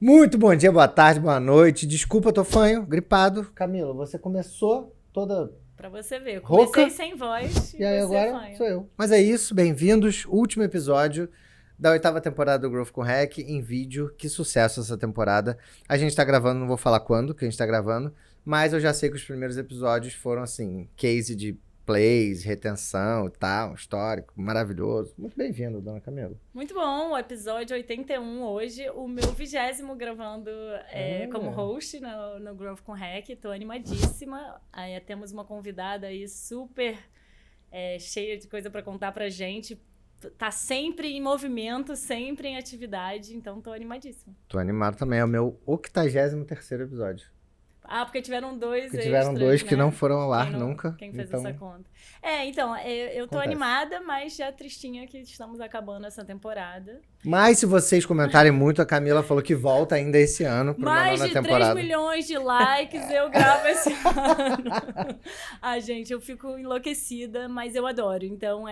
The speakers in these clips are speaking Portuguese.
Muito bom dia, boa tarde, boa noite. Desculpa, tô fanho, gripado. Camila, você começou toda Pra você ver, eu rouca. comecei sem voz E aí você agora fanha. sou eu. Mas é isso, bem-vindos. Último episódio da 8ª temporada do Growth com Hack em vídeo. Que sucesso essa temporada. A gente tá gravando, não vou falar quando que a gente tá gravando, mas eu já sei que os primeiros episódios foram assim, case de plays, retenção e tal, histórico, maravilhoso. Muito bem-vindo, dona Camila. Muito bom, o episódio 81 hoje, o meu 20º gravando como host no Growth com Hack. Tô animadíssima. Aí temos uma convidada aí super cheia de coisa pra contar pra gente. Tá sempre em movimento, sempre em atividade, então tô animadíssima. Tô animado também, é o meu 83º episódio. Ah, porque tiveram dois Porque tiveram extras, dois né? que não foram ao ar nunca. Quem fez então... essa conta. Então, eu tô Acontece. animada, mas já tristinha que estamos acabando essa temporada. Mas se vocês comentarem muito, a Camila falou que volta ainda esse ano para uma Mais nova de temporada. 3 milhões de likes eu gravo esse ano. Ah, gente, eu fico enlouquecida, mas eu adoro. Então,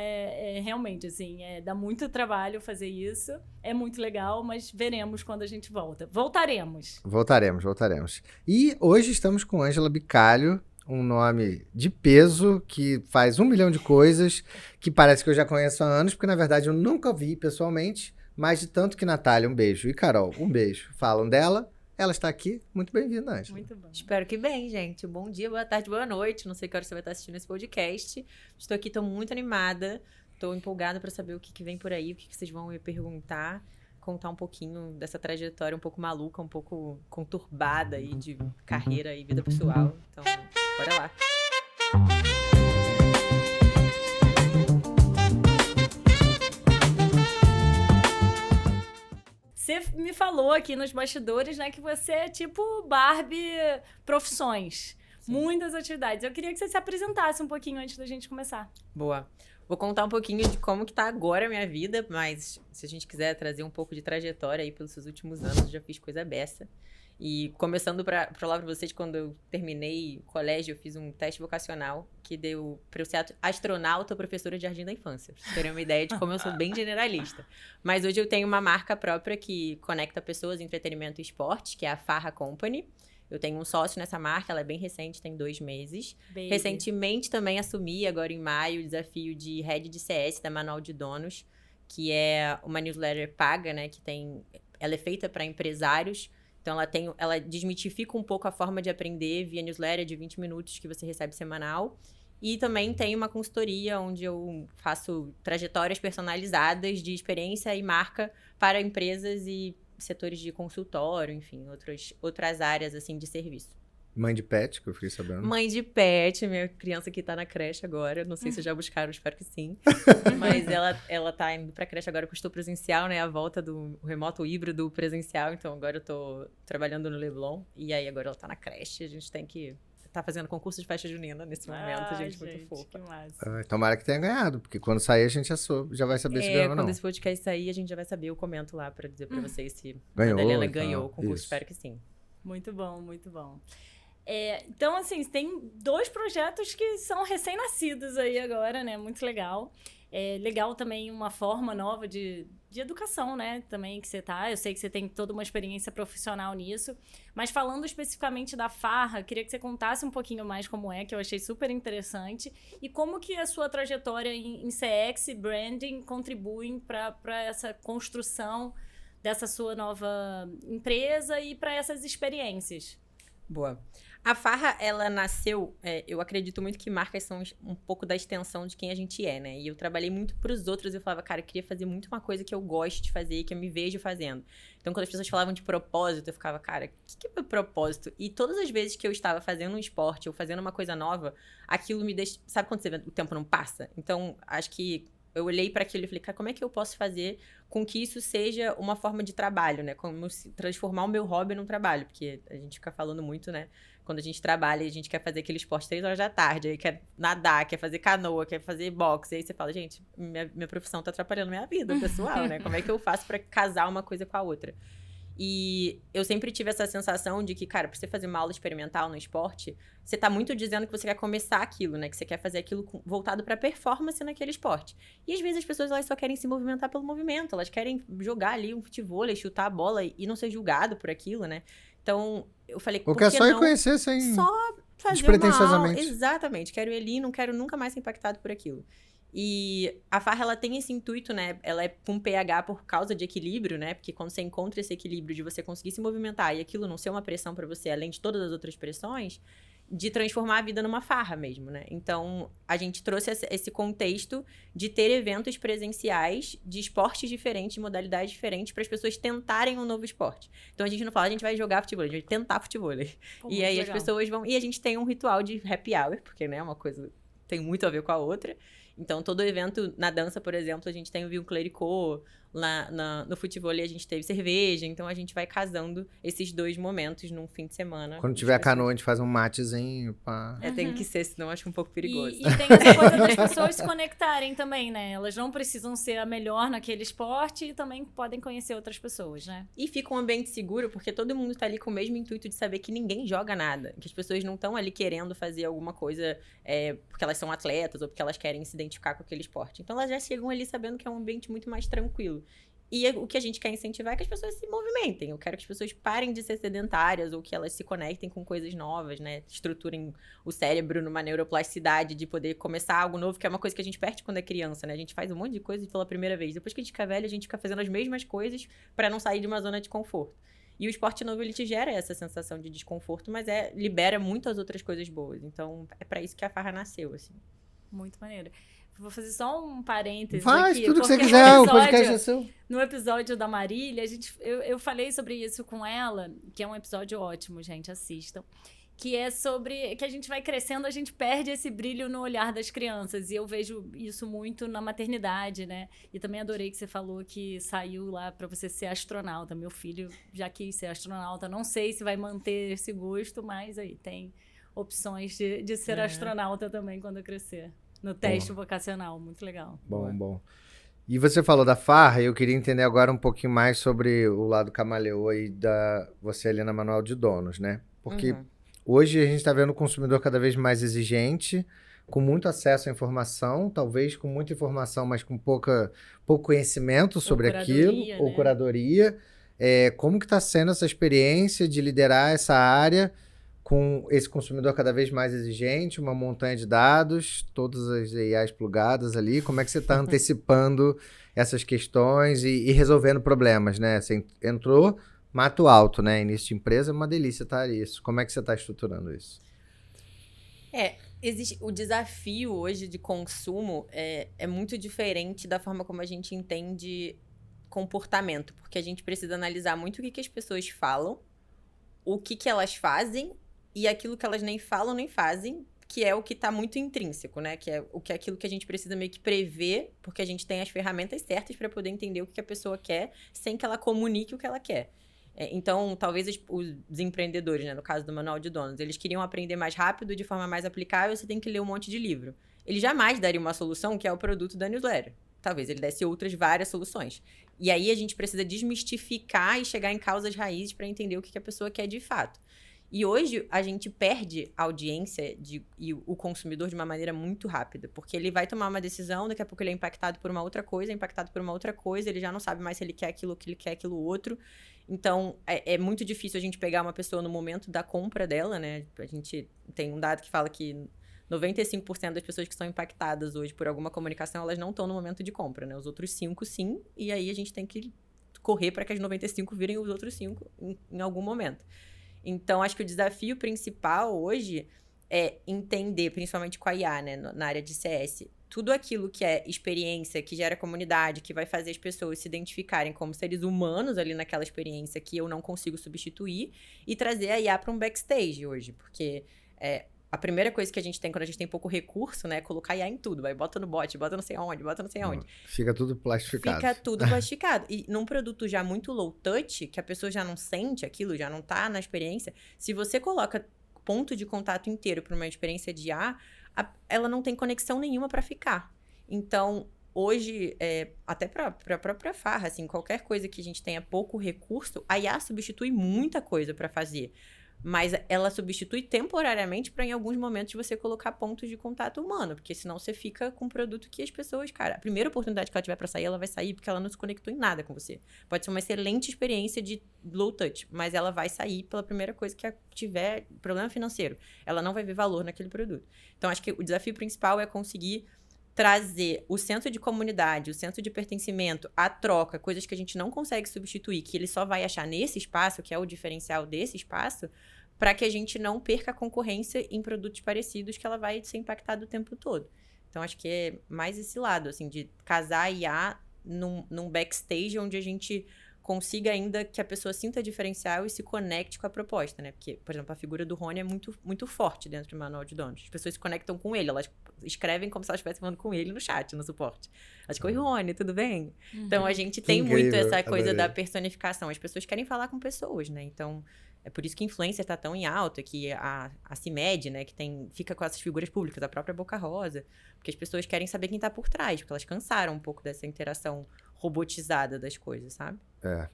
realmente, assim, dá muito trabalho fazer isso. É muito legal, mas veremos quando a gente volta. Voltaremos. Voltaremos. E hoje estamos com Ângela Bicalho, um nome de peso, que faz 1 milhão de coisas, que parece que eu já conheço há anos, porque na verdade eu nunca vi pessoalmente, mas de tanto que Natália, um beijo, e Carol, um beijo, falam dela, ela está aqui. Muito bem-vinda, Ângela. Muito bom. Espero que bem, gente. Bom dia, boa tarde, boa noite. Não sei que hora você vai estar assistindo esse podcast. Estou aqui, estou muito animada. Estou empolgada para saber o que vem por aí, o que vocês vão me perguntar. Contar um pouquinho dessa trajetória um pouco maluca, um pouco conturbada aí de carreira e vida pessoal. Então, bora lá. Você me falou aqui nos bastidores, né, que você é tipo Barbie profissões. Sim. Muitas atividades. Eu queria que você se apresentasse um pouquinho antes da gente começar. Boa. Vou contar um pouquinho de como que tá agora a minha vida, mas se a gente quiser trazer um pouco de trajetória aí pelos seus últimos anos, eu já fiz coisa beça. E começando pra falar pra vocês, quando eu terminei o colégio, eu fiz um teste vocacional que deu pra eu ser astronauta ou professora de jardim da infância. Pra vocês terem uma ideia de como eu sou bem generalista. Mas hoje eu tenho uma marca própria que conecta pessoas, entretenimento e esporte, que é a Farra Company. Eu tenho um sócio nessa marca, ela é bem recente, tem 2 meses. Baby. Recentemente também assumi, agora em maio, o desafio de Head de CS da Manual de Donos, que é uma newsletter paga, né? Ela é feita para empresários. Então, ela desmitifica um pouco a forma de aprender via newsletter de 20 minutos que você recebe semanal. E também tem uma consultoria onde eu faço trajetórias personalizadas de experiência e marca para empresas e setores de consultório, enfim, outras áreas, assim, de serviço. Mãe de pet, que eu fiquei sabendo. Mãe de pet, minha criança que tá na creche agora. Não sei se já buscaram, espero que sim. Mas ela tá indo pra creche agora, porque eu estou presencial, né? A volta do remoto híbrido presencial. Então, agora eu tô trabalhando no Leblon. E aí, agora ela tá na creche. A gente tem que... Tá fazendo concurso de festa junina nesse momento, gente, muito fofa. Que massa. Tomara que tenha ganhado, porque quando sair a gente já vai saber se ganhou ou não. Quando esse podcast sair, a gente já vai saber. Eu comento lá pra dizer pra vocês se ganhou, a Madalena ganhou o concurso. Isso. Espero que sim. Muito bom, muito bom. Então, assim, tem 2 projetos que são recém-nascidos aí agora, né? Muito legal. Legal também uma forma nova de educação, né? Também que você tá. Eu sei que você tem toda uma experiência profissional nisso. Mas falando especificamente da Farra, queria que você contasse um pouquinho mais como que eu achei super interessante. E como que a sua trajetória em CX e branding contribuem para essa construção dessa sua nova empresa e para essas experiências. Boa. A Farra, ela nasceu, eu acredito muito que marcas são um pouco da extensão de quem a gente é, né? E eu trabalhei muito pros outros, eu falava, cara, eu queria fazer muito uma coisa que eu gosto de fazer, que eu me vejo fazendo. Então, quando as pessoas falavam de propósito, eu ficava, cara, o que é meu propósito? E todas as vezes que eu estava fazendo um esporte ou fazendo uma coisa nova, aquilo me deixa... Sabe quando o tempo não passa? Então, acho que eu olhei para aquilo e falei, cara, como é que eu posso fazer com que isso seja uma forma de trabalho, né? Como transformar o meu hobby num trabalho, porque a gente fica falando muito, né? Quando a gente trabalha e a gente quer fazer aquele esporte 3 horas da tarde, aí quer nadar, quer fazer canoa, quer fazer boxe, aí você fala, gente, minha profissão tá atrapalhando minha vida pessoal, né? Como é que eu faço para casar uma coisa com a outra? E eu sempre tive essa sensação de que, cara, pra você fazer uma aula experimental no esporte, você tá muito dizendo que você quer começar aquilo, né? Que você quer fazer aquilo voltado pra performance naquele esporte. E às vezes as pessoas, elas só querem se movimentar pelo movimento. Elas querem jogar ali um futevôlei, chutar a bola e não ser julgado por aquilo, né? Então, eu falei, Ou por quer que só ir não conhecer sem... só fazer uma aula? despretensiosamente. Exatamente. Quero ir ali, não quero nunca mais ser impactado por aquilo. E a farra, ela tem esse intuito, né? Ela é com pH por causa de equilíbrio, né? Porque quando você encontra esse equilíbrio de você conseguir se movimentar e aquilo não ser uma pressão pra você, além de todas as outras pressões, de transformar a vida numa farra mesmo, né? Então, a gente trouxe esse contexto de ter eventos presenciais de esportes diferentes, de modalidades diferentes, para as pessoas tentarem um novo esporte. Então, a gente não fala, a gente vai jogar futebol, a gente vai tentar futebol. E aí, as pessoas vão... E a gente tem um ritual de happy hour, porque, né, uma coisa tem muito a ver com a outra. Então, todo evento, na dança, por exemplo, a gente tem o vinho clericô, no futebol a gente teve cerveja, então a gente vai casando esses dois momentos num fim de semana. Quando tiver canoa, a gente faz um matezinho, pá. Tem que ser, senão eu acho um pouco perigoso. E tem essa coisa das pessoas se conectarem também, né? Elas não precisam ser a melhor naquele esporte e também podem conhecer outras pessoas, né? E fica um ambiente seguro, porque todo mundo tá ali com o mesmo intuito de saber que ninguém joga nada. Que as pessoas não estão ali querendo fazer alguma coisa porque elas são atletas ou porque elas querem se identificar com aquele esporte. Então, elas já chegam ali sabendo que é um ambiente muito mais tranquilo. E o que a gente quer incentivar é que as pessoas se movimentem. Eu quero que as pessoas parem de ser sedentárias ou que elas se conectem com coisas novas, né? Estruturem o cérebro numa neuroplasticidade de poder começar algo novo, que é uma coisa que a gente perde quando é criança, né? A gente faz um monte de coisa pela primeira vez. Depois que a gente fica velho, a gente fica fazendo as mesmas coisas para não sair de uma zona de conforto. E o esporte novo, ele te gera essa sensação de desconforto, mas libera muitas outras coisas boas. Então, é para isso que a farra nasceu, assim. Muito maneiro. Vou fazer só um parênteses Faz aqui. tudo que você porque quiser, o podcast é seu. No episódio da Marília, eu falei sobre isso com ela, que é um episódio ótimo, gente, assistam. Que é sobre que a gente vai crescendo, a gente perde esse brilho no olhar das crianças. E eu vejo isso muito na maternidade, né? E também adorei que você falou que saiu lá pra você ser astronauta. Meu filho já quis ser astronauta. Não sei se vai manter esse gosto, mas aí tem opções de ser astronauta também quando eu crescer. No teste vocacional, muito legal. Bom. E você falou da farra, e eu queria entender agora um pouquinho mais sobre o lado camaleão aí da você ali na Manual de Donos, né? Porque hoje a gente está vendo o consumidor cada vez mais exigente, com muito acesso à informação, talvez com muita informação, mas com pouco conhecimento sobre aquilo, ou curadoria. Como que está sendo essa experiência de liderar essa área com esse consumidor cada vez mais exigente, uma montanha de dados, todas as AIs plugadas ali, como é que você está antecipando essas questões e resolvendo problemas, né? Você entrou, mato alto, né? Início de empresa é uma delícia estar isso. Como é que você está estruturando isso? Existe o desafio hoje de consumo é muito diferente da forma como a gente entende comportamento, porque a gente precisa analisar muito o que as pessoas falam, o que elas fazem e aquilo que elas nem falam nem fazem, que é o que está muito intrínseco, né? Que é aquilo que a gente precisa meio que prever, porque a gente tem as ferramentas certas para poder entender o que a pessoa quer, sem que ela comunique o que ela quer. Então, talvez os empreendedores, né, no caso do Manual de Donos, eles queriam aprender mais rápido, de forma mais aplicável, você tem que ler um monte de livro. Ele jamais daria uma solução que é o produto da newsletter. Talvez ele desse outras várias soluções. E aí a gente precisa desmistificar e chegar em causas raízes para entender o que a pessoa quer de fato. E hoje a gente perde a audiência e o consumidor de uma maneira muito rápida, porque ele vai tomar uma decisão, daqui a pouco ele é impactado por uma outra coisa, ele já não sabe mais se ele quer aquilo, que ele quer aquilo outro. Então, é muito difícil a gente pegar uma pessoa no momento da compra dela, né? A gente tem um dado que fala que 95% das pessoas que são impactadas hoje por alguma comunicação, elas não estão no momento de compra, né? Os outros 5, sim, e aí a gente tem que correr para que as 95 virem os outros 5 em algum momento. Então, acho que o desafio principal hoje é entender, principalmente com a IA, né, na área de CS, tudo aquilo que é experiência, que gera comunidade, que vai fazer as pessoas se identificarem como seres humanos ali naquela experiência que eu não consigo substituir, e trazer a IA para um backstage hoje, porque a primeira coisa que a gente tem quando a gente tem pouco recurso, né, é colocar IA em tudo. Vai, bota no bot, bota não sei onde, bota não sei onde. Fica tudo plastificado. Fica tudo plastificado. E num produto já muito low touch, que a pessoa já não sente aquilo, já não tá na experiência, se você coloca ponto de contato inteiro para uma experiência de IA, ela não tem conexão nenhuma para ficar. Então, hoje, até para a própria farra, assim, qualquer coisa que a gente tenha pouco recurso, a IA substitui muita coisa para fazer. Mas ela substitui temporariamente para, em alguns momentos, você colocar pontos de contato humano. Porque senão você fica com um produto que as pessoas, cara, a primeira oportunidade que ela tiver para sair, ela vai sair porque ela não se conectou em nada com você. Pode ser uma excelente experiência de low touch, mas ela vai sair pela primeira coisa que tiver problema financeiro. Ela não vai ver valor naquele produto. Então, acho que o desafio principal é conseguir trazer o senso de comunidade, o senso de pertencimento, a troca, coisas que a gente não consegue substituir, que ele só vai achar nesse espaço, que é o diferencial desse espaço, para que a gente não perca a concorrência em produtos parecidos, que ela vai ser impactada o tempo todo. Então, acho que é mais esse lado, assim, de casar a IA num backstage onde a gente consiga ainda que a pessoa sinta diferencial e se conecte com a proposta, né? Porque, por exemplo, a figura do Rony é muito, muito forte dentro do Manual de Donos. As pessoas se conectam com ele, elas escrevem como se elas estivessem falando com ele no chat, no suporte. Elas ficam, oi, Rony, tudo bem? Então, a gente tem incrível, muito essa coisa adorei. da personificação. As pessoas querem falar com pessoas, né? Então, é por isso que influencer tá tão em alta, que a CIMED, né, que fica com essas figuras públicas, a própria Boca Rosa, porque as pessoas querem saber quem tá por trás, porque elas cansaram um pouco dessa interação robotizada das coisas, sabe?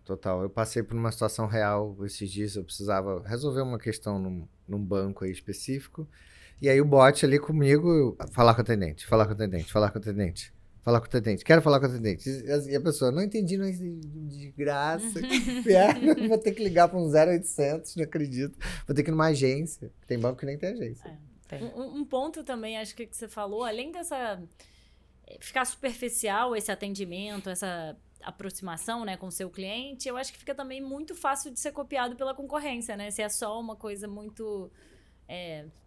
Total. Eu passei por uma situação real esses dias, eu precisava resolver uma questão num banco aí específico, e aí o bot ali comigo, falar com o atendente, falar com o atendente, falar com o atendente, falar com o atendente, quero falar com o atendente. E a pessoa, não entendi, não entendi, de graça, que inferno, vou ter que ligar para um 0800, não acredito, vou ter que ir numa agência, tem banco que nem tem agência. Um ponto também, acho que você falou, além dessa... ficar superficial esse atendimento, essa aproximação, né, com o seu cliente, eu acho que fica também muito fácil de ser copiado pela concorrência, né? Se é só uma coisa muito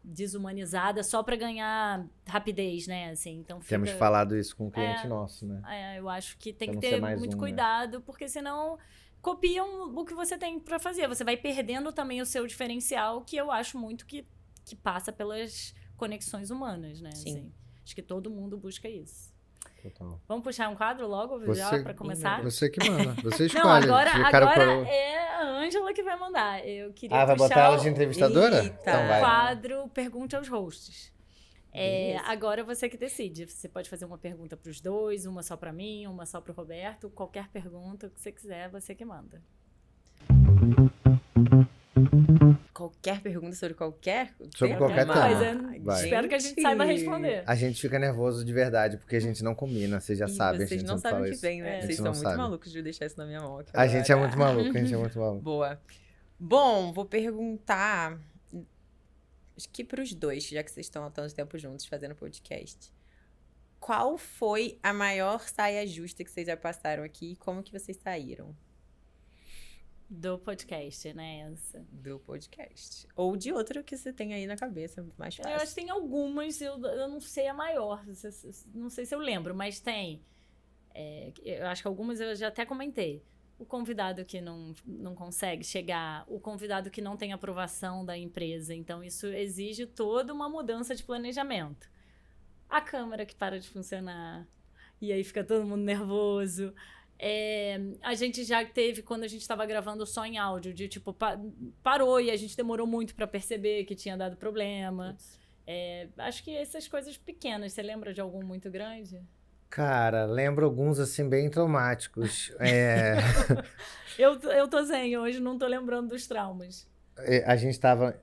desumanizada, só para ganhar rapidez, né? Assim, então fica... Temos falado isso com um cliente nosso, né? eu acho que tem Pra que não ser ter mais muito um, cuidado, porque senão copiam o que você tem para fazer. Você vai perdendo também o seu diferencial, que eu acho muito que passa pelas conexões humanas, né? Sim. Assim, acho que todo mundo busca isso. Total. Vamos puxar um quadro logo, já, para começar? Você que manda, você escolhe. Não, agora coroa. é a Ângela que vai mandar. Eu queria vai puxar botar ela de entrevistadora? Eita. Então vai. quadro Pergunte aos Hosts. Beleza. Agora você que decide. Você pode fazer uma pergunta para os dois, uma só para mim, uma só para o Roberto. Qualquer pergunta que você quiser, você que manda. Qualquer pergunta sobre qualquer... Sobre qualquer tema. Vai. Espero que a gente saiba responder. A gente fica nervoso de verdade, porque a gente não combina, vocês já sabem. Vocês não sabem o que vem, né? Vocês são muito malucos de deixar isso na minha mão. A gente é muito maluco, a gente é muito maluco. Boa. Bom, vou perguntar, acho que pros dois, já que vocês estão há tanto tempo juntos fazendo podcast. Qual foi a maior saia justa que vocês já passaram aqui e como que vocês saíram? Do podcast, né? Essa. Do podcast. Ou de outro que você tem aí na cabeça, mais fácil. Eu acho que tem algumas, eu não sei a maior, não sei se eu lembro, mas tem. Eu acho que algumas eu já até comentei. O convidado que não consegue chegar, o convidado que não tem aprovação da empresa. Então, isso exige toda uma mudança de planejamento. A câmera que para de funcionar, e aí fica todo mundo nervoso. A gente já teve, quando a gente estava gravando só em áudio, de tipo, parou e a gente demorou muito para perceber que tinha dado problema. Acho que essas coisas pequenas. Você lembra de algum muito grande? Cara, lembro alguns, assim, bem traumáticos. Eu tô zen hoje, não tô lembrando dos traumas. A gente estava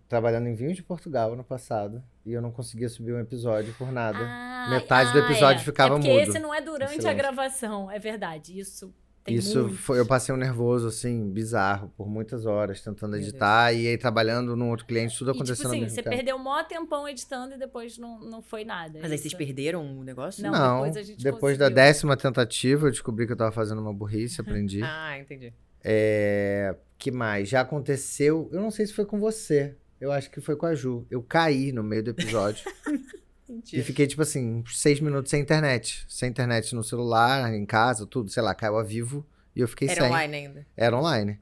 trabalhando em Vinho de Portugal ano passado e eu não conseguia subir um episódio por nada. Metade do episódio ficava mudo. Porque esse não é durante a gravação, é verdade. Isso tem muito. Eu passei um nervoso, assim, bizarro, por muitas horas, tentando editar. E aí, trabalhando num outro cliente, tudo acontecendo ao mesmo você tempo. perdeu o maior tempão editando e depois não foi nada. Mas aí vocês perderam o negócio? Não, depois da 10ª tentativa, eu descobri que eu tava fazendo uma burrice, aprendi. Entendi. Que mais? Já aconteceu, eu não sei se foi com você, eu acho que foi com a Ju. Eu caí no meio do episódio. E fiquei, tipo assim, 6 minutos sem internet. Sem internet no celular, em casa, tudo, sei lá, caiu a vivo. E eu fiquei sem. Era online ainda? Era online.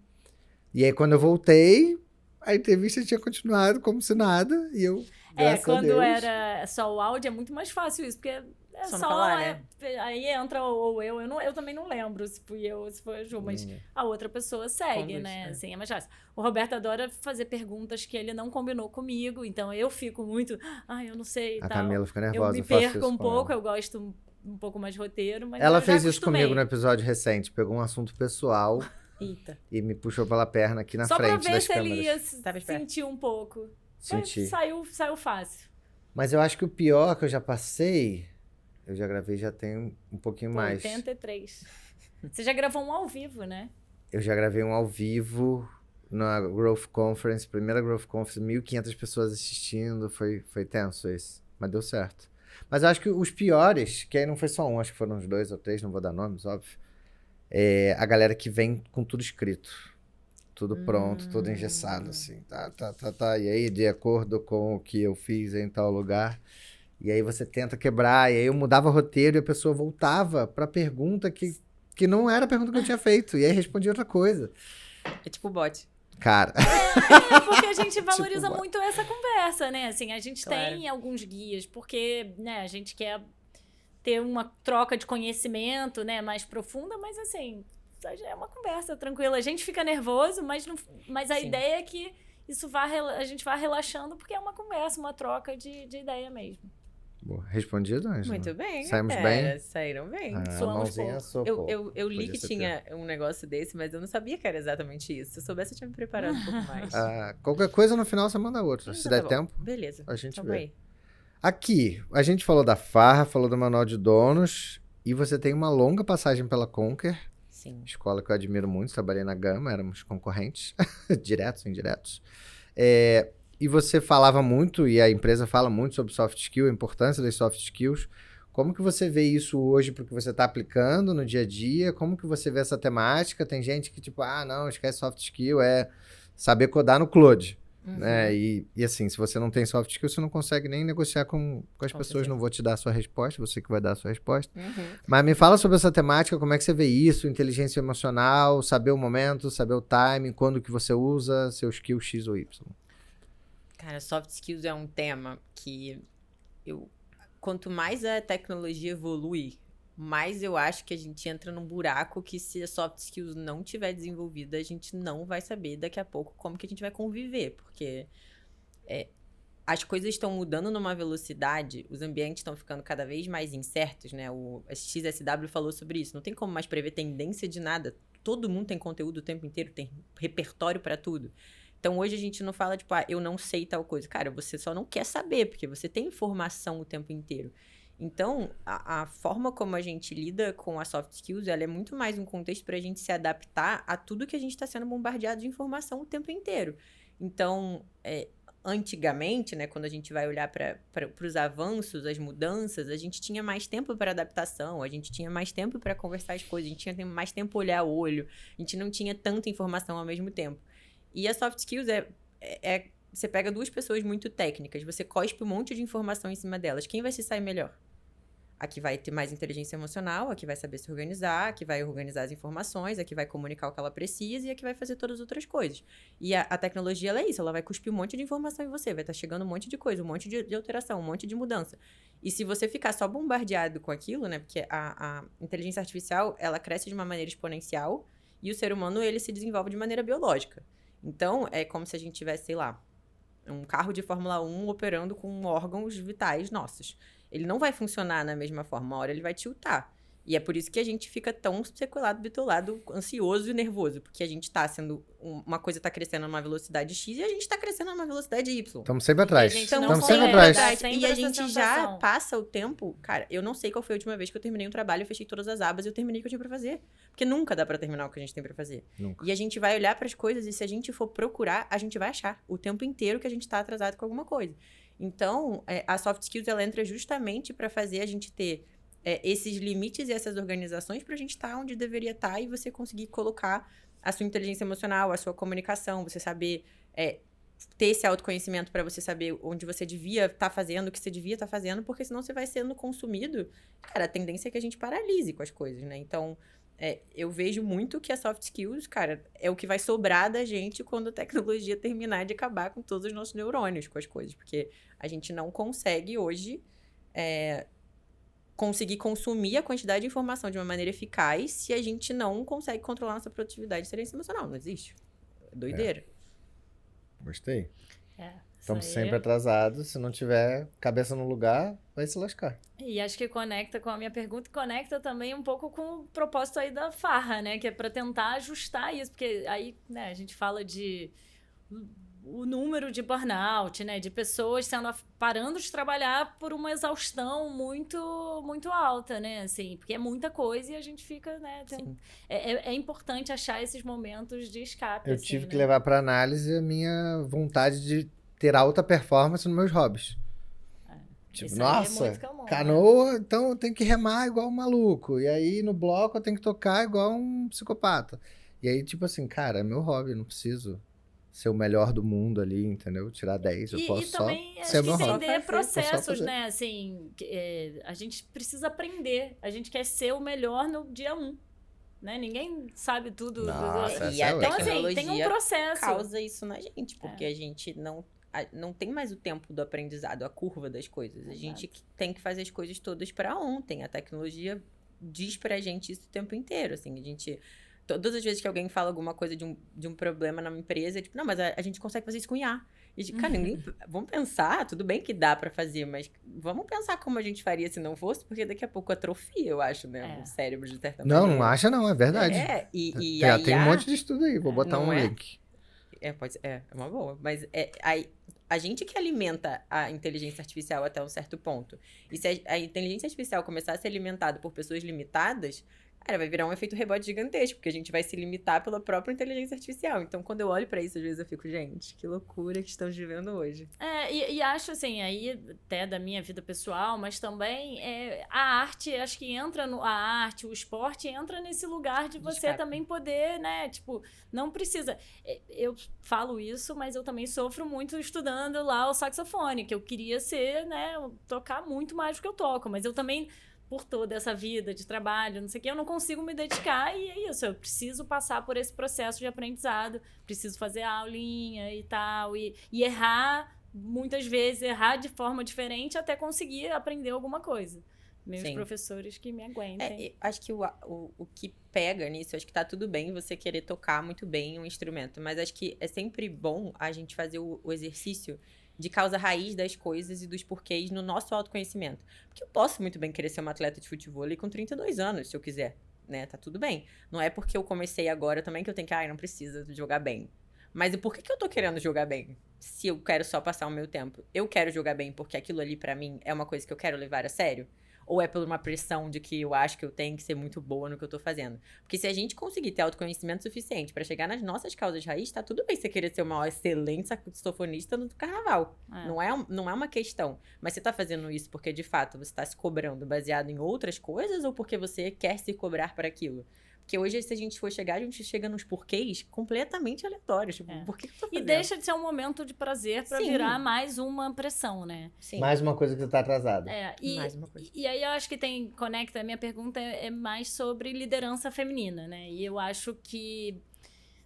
E aí, quando eu voltei, a entrevista tinha continuado como se nada. E eu, graças a quando Deus, era só o áudio, é muito mais fácil isso. Porque só não falar, né? Aí entra ou eu também não lembro se fui eu ou se foi a Ju. Mas a outra pessoa segue, Conduz, né? Assim, é mais fácil. O Roberto adora fazer perguntas que ele não combinou comigo. Então, eu fico muito... eu não sei e a tal. Camila fica nervosa. Eu me faço perco isso um com pouco, ela. eu gosto um pouco mais roteiro, mas Ela eu já fez isso acostumei. comigo no episódio recente. Pegou um assunto pessoal Eita. e me puxou pela perna aqui na Só pra frente ver das se ele ia câmeras. Tava esperto. sentir um pouco. Mas Senti. saiu fácil. Mas eu acho que o pior que eu já passei, eu já gravei já tem um pouquinho Pô, mais. 83. Você já gravou um ao vivo, né? Eu já gravei um ao vivo na Growth Conference, primeira Growth Conference, 1.500 pessoas assistindo, foi tenso esse, mas deu certo. Mas eu acho que os piores, que aí não foi só um, acho que foram uns 2 ou 3, não vou dar nomes, óbvio, é a galera que vem com tudo escrito, tudo pronto, tudo engessado, assim, tá, e aí de acordo com o que eu fiz em tal lugar, e aí você tenta quebrar, e aí eu mudava o roteiro e a pessoa voltava pra pergunta que não era a pergunta que eu tinha feito, e aí respondia outra coisa. É tipo bot. Cara, É, porque a gente valoriza Tipo, muito essa conversa, né? Assim, a gente Claro. tem alguns guias, porque, né, a gente quer ter uma troca de conhecimento, né, mais profunda, mas assim, é uma conversa tranquila. A gente fica nervoso, mas a Sim. ideia é que isso a gente vá relaxando, porque é uma conversa, uma troca de ideia mesmo. boa, respondido, Ângela? Muito bem. Saímos galera. bem? Saíram bem. A Suamos mãozinha pouco. sopou. Eu li Podia que ser tinha um negócio desse, mas eu não sabia que era exatamente isso. Se eu soubesse, eu tinha me preparado um pouco mais. Qualquer coisa no final você manda outra. Se Então der tá bom. tempo, Beleza. a gente Tamo vê. aí. Aqui, a gente falou da Farra, falou do Manual de Donos, e você tem uma longa passagem pela Conquer, Sim. escola que eu admiro muito, trabalhei na Gama, éramos concorrentes, diretos e indiretos. E você falava muito, e a empresa fala muito sobre soft skill, a importância das soft skills. Como que você vê isso hoje porque você está aplicando no dia a dia? Como que você vê essa temática? Tem gente que tipo, não, esquece soft skill, é saber codar no Claude. Né? E assim, se você não tem soft skill, você não consegue nem negociar com as Com pessoas. certeza. Não vou te dar a sua resposta, você que vai dar a sua resposta. Uhum. Mas me fala sobre essa temática, como é que você vê isso, inteligência emocional, saber o momento, saber o timing, quando que você usa seu skill X ou Y. Cara, soft skills é um tema que quanto mais a tecnologia evolui, mais eu acho que a gente entra num buraco que se a soft skills não tiver desenvolvida, a gente não vai saber daqui a pouco como que a gente vai conviver, porque as coisas estão mudando numa velocidade, os ambientes estão ficando cada vez mais incertos, né? A XSW falou sobre isso, não tem como mais prever tendência de nada, todo mundo tem conteúdo o tempo inteiro, tem repertório pra tudo. Então, hoje a gente não fala, tipo, eu não sei tal coisa. Cara, você só não quer saber, porque você tem informação o tempo inteiro. Então, a forma como a gente lida com as soft skills, ela é muito mais um contexto pra gente se adaptar a tudo que a gente está sendo bombardeado de informação o tempo inteiro. Então, antigamente, né, quando a gente vai olhar para os avanços, as mudanças, a gente tinha mais tempo para adaptação, a gente tinha mais tempo para conversar as coisas, a gente tinha mais tempo para olhar o olho, a gente não tinha tanta informação ao mesmo tempo. E a soft skills você pega duas pessoas muito técnicas, você cospe um monte de informação em cima delas. Quem vai se sair melhor? A que vai ter mais inteligência emocional, a que vai saber se organizar, a que vai organizar as informações, a que vai comunicar o que ela precisa e a que vai fazer todas as outras coisas. E a tecnologia, ela é isso, ela vai cuspir um monte de informação em você, vai estar chegando um monte de coisa, um monte de alteração, um monte de mudança. E se você ficar só bombardeado com aquilo, né, porque a inteligência artificial, ela cresce de uma maneira exponencial e o ser humano, ele se desenvolve de maneira biológica. Então, é como se a gente tivesse, sei lá, um carro de Fórmula 1 operando com órgãos vitais nossos. Ele não vai funcionar da mesma forma, uma hora ele vai tiltar. E é por isso que a gente fica tão sequelado, bitolado, ansioso e nervoso. Porque a gente tá sendo... Uma coisa tá crescendo numa velocidade X e a gente tá crescendo numa velocidade Y. Estamos sempre atrás. E a gente não Estamos consegue sempre atrás. adaptar. Sempre E a essa gente já sensação. passa o tempo... Cara, eu não sei qual foi a última vez que eu terminei um trabalho, eu fechei todas as abas e eu terminei o que eu tinha pra fazer. Porque nunca dá pra terminar o que a gente tem pra fazer. Nunca. E a gente vai olhar pras coisas e se a gente for procurar, a gente vai achar o tempo inteiro que a gente tá atrasado com alguma coisa. Então, a soft skills, ela entra justamente pra fazer a gente ter esses limites e essas organizações pra gente estar onde deveria estar e você conseguir colocar a sua inteligência emocional, a sua comunicação, você saber ter esse autoconhecimento pra você saber onde você devia estar fazendo, o que você devia estar fazendo, porque senão você vai sendo consumido. Cara, a tendência é que a gente paralise com as coisas, né? Então, eu vejo muito que a soft skills, cara, é o que vai sobrar da gente quando a tecnologia terminar de acabar com todos os nossos neurônios com as coisas, porque a gente não consegue hoje conseguir consumir a quantidade de informação de uma maneira eficaz se a gente não consegue controlar nossa produtividade e experiência emocional. Não existe. É doideira. Gostei. Estamos isso sempre aí. atrasados. Se não tiver cabeça no lugar, vai se lascar. E acho que conecta com a minha pergunta e conecta também um pouco com o propósito aí da farra, né? Que é para tentar ajustar isso, porque aí, né, a gente fala de o número de burnout, né? De pessoas parando de trabalhar por uma exaustão muito alta, né? Assim, porque é muita coisa e a gente fica, né? É importante achar esses momentos de escape. Eu assim, tive que né? levar para análise a minha vontade de ter alta performance nos meus hobbies. Tipo, Isso aí é nossa, muito comum, né? canoa, então eu tenho que remar igual um maluco. E aí no bloco eu tenho que tocar igual um psicopata. E aí, tipo assim, cara, é meu hobby, eu não preciso ser o melhor do mundo ali, entendeu? Tirar 10, eu E posso só também ser o meu hobby. entender Só processos, fazer. né? Assim, a gente precisa aprender. A gente quer ser o melhor no dia 1. Né? Ninguém sabe tudo. Nossa, E essa é a Então, outra. assim, tem um tecnologia processo. causa isso na gente, porque a gente não tem mais o tempo do aprendizado, a curva das coisas. A gente tem que fazer as coisas todas para ontem. A tecnologia diz pra gente isso o tempo inteiro, assim, a gente... Todas as vezes que alguém fala alguma coisa de um problema na minha empresa, é tipo, não, mas a gente consegue fazer isso com IA. E, cara, vamos pensar, tudo bem que dá pra fazer, mas vamos pensar como a gente faria se não fosse, porque daqui a pouco atrofia, eu acho, né? O cérebro, de certa maneira. Não acha não, é verdade. E Já a tem um IA, monte de estudo aí, vou botar não um é? link. Pode ser, é uma boa. Mas a gente que alimenta a inteligência artificial até um certo ponto. E se a inteligência artificial começar a ser alimentada por pessoas limitadas, cara, vai virar um efeito rebote gigantesco, porque a gente vai se limitar pela própria inteligência artificial. Então, quando eu olho pra isso, às vezes eu fico, gente, que loucura que estamos vivendo hoje. E acho assim, aí até da minha vida pessoal, mas também a arte, acho que a arte, o esporte entra nesse lugar de você escape. também poder, né? Tipo, não precisa. Eu falo isso, mas eu também sofro muito estudando lá o saxofone, que eu queria ser, né? Tocar muito mais do que eu toco, mas eu também, por toda essa vida de trabalho, não sei o que, eu não consigo me dedicar e é isso, eu preciso passar por esse processo de aprendizado, preciso fazer aulinha e tal, e errar, muitas vezes, errar de forma diferente até conseguir aprender alguma coisa. Meus professores que me aguentem. Acho que o que pega nisso, acho que tá tudo bem você querer tocar muito bem um instrumento, mas acho que é sempre bom a gente fazer o exercício de causa raiz das coisas e dos porquês no nosso autoconhecimento. Porque eu posso muito bem querer ser uma atleta de futebol com 32 anos, se eu quiser, né? Tá tudo bem. Não é porque eu comecei agora também que eu tenho que, não precisa jogar bem. Mas e por que eu tô querendo jogar bem? Se eu quero só passar o meu tempo. Eu quero jogar bem porque aquilo ali pra mim é uma coisa que eu quero levar a sério? Ou é por uma pressão de que eu acho que eu tenho que ser muito boa no que eu tô fazendo? Porque se a gente conseguir ter autoconhecimento suficiente pra chegar nas nossas causas raiz, tá tudo bem você querer ser uma excelente saxofonista no carnaval. Não é uma questão. Mas você tá fazendo isso porque, de fato, você tá se cobrando baseado em outras coisas ou porque você quer se cobrar para aquilo? Porque hoje, se a gente for chegar, a gente chega nos porquês completamente aleatórios. Tipo, por que eu tô fazendo? E deixa de ser um momento de prazer pra virar mais uma pressão, né? Sim. Mais uma coisa que você tá atrasada. Mais uma coisa. E aí eu acho que conecta, a minha pergunta é mais sobre liderança feminina, né? E eu acho que,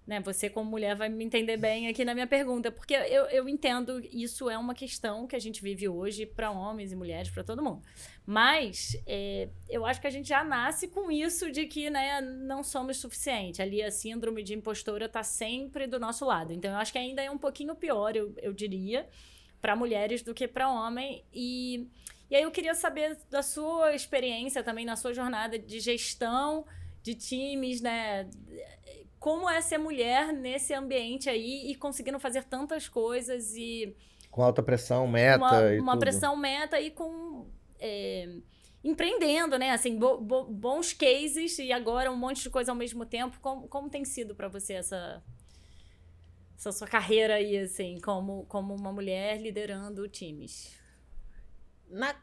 né, você como mulher vai me entender bem aqui na minha pergunta, porque eu entendo isso é uma questão que a gente vive hoje para homens e mulheres, para todo mundo. Mas eu acho que a gente já nasce com isso de que, né, não somos suficiente. Ali a síndrome de impostora tá sempre do nosso lado. Então eu acho que ainda é um pouquinho pior, eu diria, para mulheres do que para homem. E aí eu queria saber da sua experiência também na sua jornada de gestão de times, né? Como é ser mulher nesse ambiente aí e conseguindo fazer tantas coisas e... Com alta pressão, meta e tudo. Uma pressão meta e com... empreendendo, né? Assim, bons cases e agora um monte de coisa ao mesmo tempo. Como tem sido para você essa sua carreira aí, assim, como uma mulher liderando times?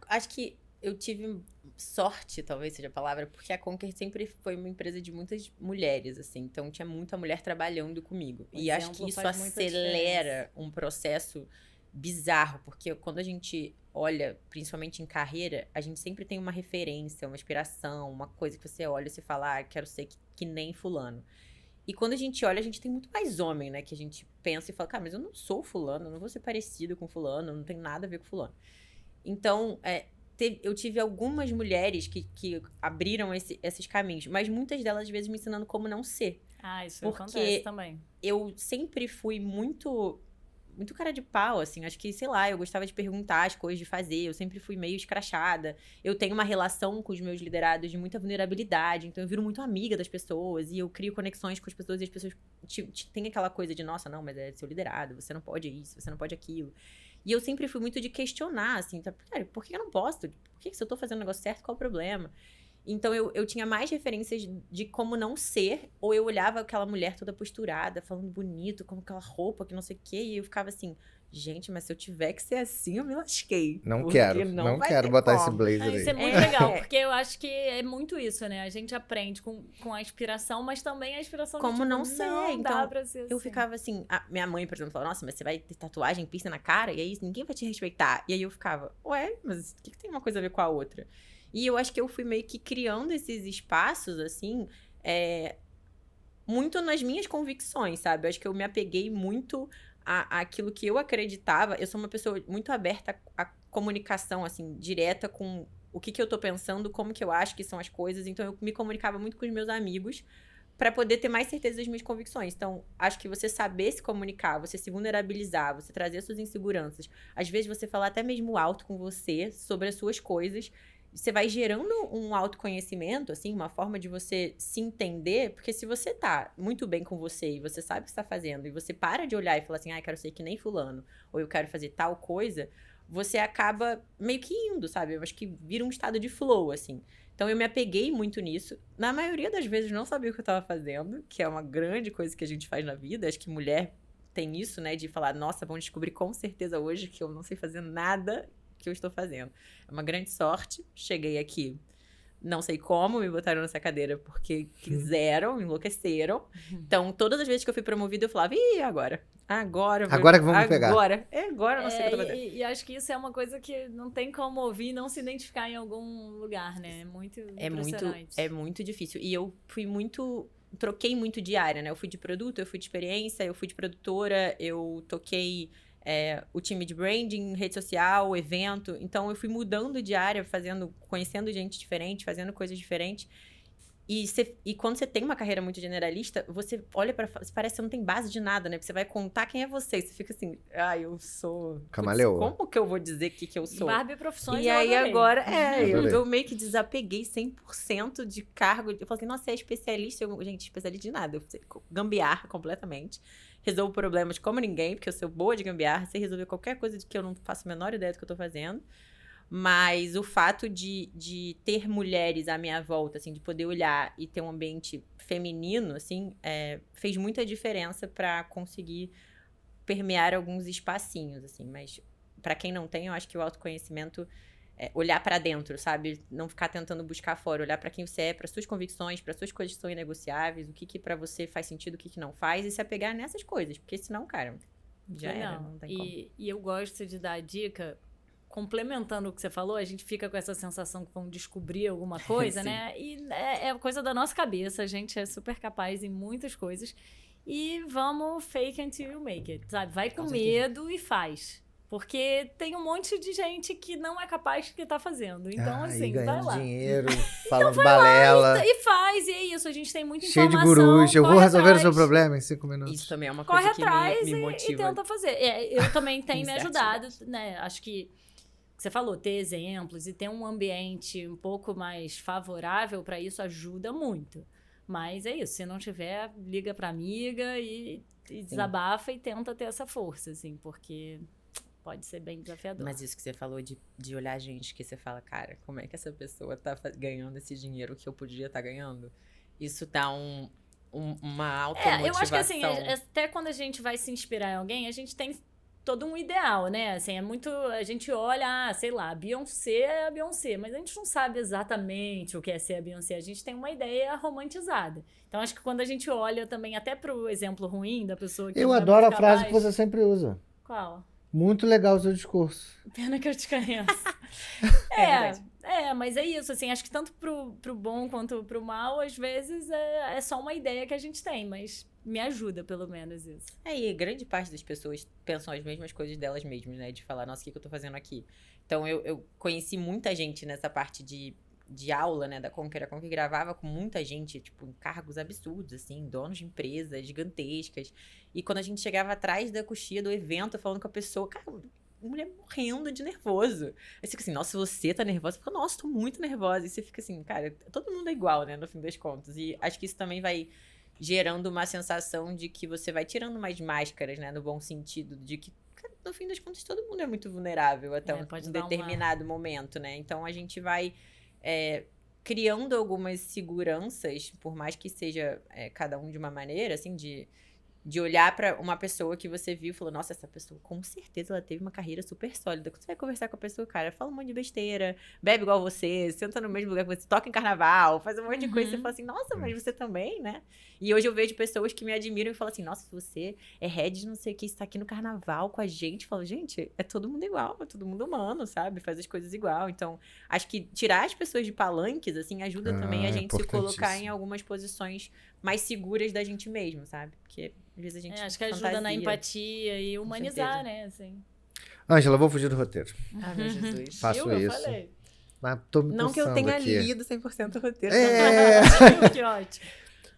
Acho que eu tive sorte, talvez seja a palavra, porque a Conquer sempre foi uma empresa de muitas mulheres, assim. Então, tinha muita mulher trabalhando comigo. E acho que isso acelera um processo bizarro, porque quando a gente olha, principalmente em carreira, a gente sempre tem uma referência, uma inspiração, uma coisa que você olha e você fala, quero ser que nem fulano. E quando a gente olha, a gente tem muito mais homem, né? Que a gente pensa e fala, cara, mas eu não sou fulano, eu não vou ser parecido com fulano, não tenho nada a ver com fulano. Então, eu tive algumas mulheres que abriram esses caminhos, mas muitas delas, às vezes, me ensinando como não ser. Isso acontece também. Eu sempre fui muito muito cara de pau, assim. Acho que, sei lá, eu gostava de perguntar as coisas, de fazer. Eu sempre fui meio escrachada. Eu tenho uma relação com os meus liderados de muita vulnerabilidade. Então, eu viro muito amiga das pessoas. E eu crio conexões com as pessoas. E as pessoas têm aquela coisa de, nossa, não, mas é seu liderado. Você não pode isso, você não pode aquilo. E eu sempre fui muito de questionar, assim. Tá, cara, por que eu não posso? Por que se eu tô fazendo o negócio certo, qual o problema? Então, eu tinha mais referências de como não ser, ou eu olhava aquela mulher toda posturada, falando bonito, com aquela roupa que não sei o quê, e eu ficava assim, gente, mas se eu tiver que ser assim, eu me lasquei. Não quero botar esse blazer Isso é aí. muito legal, porque eu acho que é muito isso, né? A gente aprende com a inspiração, mas também a inspiração Como de, não ser, então, dá pra ser eu assim. ficava assim, minha mãe, por exemplo, falava, nossa, mas você vai ter tatuagem, piercing na cara, e aí ninguém vai te respeitar. E aí eu ficava, ué, mas o que tem uma coisa a ver com a outra? E eu acho que eu fui meio que criando esses espaços, assim, muito nas minhas convicções, sabe? Eu acho que eu me apeguei muito àquilo que eu acreditava. Eu sou uma pessoa muito aberta à comunicação, assim, direta com o que eu tô pensando, como que eu acho que são as coisas. Então, eu me comunicava muito com os meus amigos para poder ter mais certeza das minhas convicções. Então, acho que você saber se comunicar, você se vulnerabilizar, você trazer suas inseguranças, às vezes você falar até mesmo alto com você sobre as suas coisas, você vai gerando um autoconhecimento, assim, uma forma de você se entender, porque se você tá muito bem com você e você sabe o que está fazendo, e você para de olhar e falar assim, eu quero ser que nem fulano, ou eu quero fazer tal coisa, você acaba meio que indo, sabe? Eu acho que vira um estado de flow, assim. Então, eu me apeguei muito nisso. Na maioria das vezes, não sabia o que eu tava fazendo, que é uma grande coisa que a gente faz na vida. Acho que mulher tem isso, né? De falar, nossa, vão descobrir com certeza hoje que eu não sei fazer nada que eu estou fazendo. É uma grande sorte. Cheguei aqui, não sei como, me botaram nessa cadeira porque quiseram, enlouqueceram. Então, todas as vezes que eu fui promovida, eu falava, ih, agora? Agora que vamos pegar. Agora eu não sei o que eu tô fazendo. E acho que isso é uma coisa que não tem como ouvir e não se identificar em algum lugar, né? É muito impressionante. É muito difícil. E eu troquei muito de área, né? Eu fui de produto, eu fui de experiência, eu fui de produtora, eu toquei o time de branding, rede social, evento. Então, eu fui mudando de área, conhecendo gente diferente, fazendo coisas diferentes. E quando você tem uma carreira muito generalista, você olha parece que você não tem base de nada, né? Porque você vai contar quem é você. Você fica assim, eu sou... Camaleoa. Como que eu vou dizer que eu sou? Barbie Profissões. E aí agora, Adorei. eu meio que desapeguei 100% de cargo. Eu falei assim, nossa, você é especialista? Gente, especialista de nada. Eu sei gambiarra completamente. Resolvo problemas como ninguém, porque eu sou boa de gambiarra. Sei resolver qualquer coisa de que eu não faço a menor ideia do que eu tô fazendo. Mas o fato de ter mulheres à minha volta, assim, de poder olhar e ter um ambiente feminino, assim, fez muita diferença para conseguir permear alguns espacinhos, assim. Mas para quem não tem, eu acho que o autoconhecimento olhar para dentro, sabe? Não ficar tentando buscar fora, olhar para quem você é, para suas convicções, para suas coisas que são inegociáveis, o que para você faz sentido, o que não faz, e se apegar nessas coisas, porque senão, cara, já era, não tem como. E eu gosto de dar a dica, complementando o que você falou, a gente fica com essa sensação que vão descobrir alguma coisa, né? E é coisa da nossa cabeça, a gente é super capaz em muitas coisas. E vamos fake until you make it, sabe? Vai com medo e faz. Porque tem um monte de gente que não é capaz do que tá fazendo. Então, assim, vai lá. Dinheiro, falando balela. E faz, e é isso. A gente tem muita cheio informação. De gurus. Eu vou resolver atrás, o seu problema em 5 minutos. Isso também é uma coisa que me motiva. E tenta fazer. Eu também tenho me ajudado, né? Acho que você falou, ter exemplos e ter um ambiente um pouco mais favorável para isso ajuda muito. Mas é isso, se não tiver, liga pra amiga e desabafa e tenta ter essa força, assim, porque pode ser bem desafiador. Mas isso que você falou de olhar a gente, que você fala, cara, como é que essa pessoa tá ganhando esse dinheiro que eu podia estar ganhando? Isso dá uma automotivação. Eu acho que assim, até quando a gente vai se inspirar em alguém, a gente tem todo um ideal, né? Assim, é muito... A gente olha, sei lá, a Beyoncé é a Beyoncé, mas a gente não sabe exatamente o que é ser a Beyoncé. A gente tem uma ideia romantizada. Então, acho que quando a gente olha também até pro exemplo ruim da pessoa que... Eu adoro a frase que você sempre usa. Qual? Muito legal o seu discurso. Pena que eu te conheço. Mas é isso, assim, acho que tanto pro bom quanto pro mal, às vezes é só uma ideia que a gente tem, mas me ajuda, pelo menos, isso. E grande parte das pessoas pensam as mesmas coisas delas mesmas, né? De falar, nossa, o que eu tô fazendo aqui? Então, eu conheci muita gente nessa parte de de aula, né, da Conquer. A Conquer gravava com muita gente, tipo, em cargos absurdos, assim, donos de empresas gigantescas. E quando a gente chegava atrás da coxia do evento, falando com a pessoa, cara, mulher morrendo de nervoso. Aí você fica assim, nossa, você tá nervosa? Você fica, nossa, tô muito nervosa. E você fica assim, cara, todo mundo é igual, né, no fim das contas. E acho que isso também vai gerando uma sensação de que você vai tirando mais máscaras, né, no bom sentido, de que, cara, no fim das contas, todo mundo é muito vulnerável até um determinado momento, né? Então, a gente vai criando algumas seguranças, por mais que seja cada um de uma maneira, assim, de olhar pra uma pessoa que você viu e falou, nossa, essa pessoa, com certeza, ela teve uma carreira super sólida. Quando você vai conversar com a pessoa, cara, fala um monte de besteira, bebe igual você, senta no mesmo lugar que você, toca em carnaval, faz um monte de coisa, e você fala assim, nossa, mas você também, né? E hoje eu vejo pessoas que me admiram e falam assim, nossa, você é head de não sei o que, está aqui no carnaval com a gente. Eu falo, gente, é todo mundo igual, é todo mundo humano, sabe? Faz as coisas igual. Então, acho que tirar as pessoas de palanques, assim, ajuda também a gente se colocar em algumas posições mais seguras da gente mesmo, sabe? Porque às vezes a gente acho que ajuda na empatia e humanizar, né? Assim. Ângela, vou fugir do roteiro. Ah, meu Jesus. Faço isso. Eu falei. Mas tô me não que eu tenha aqui. lido 100% o roteiro. Que ótimo.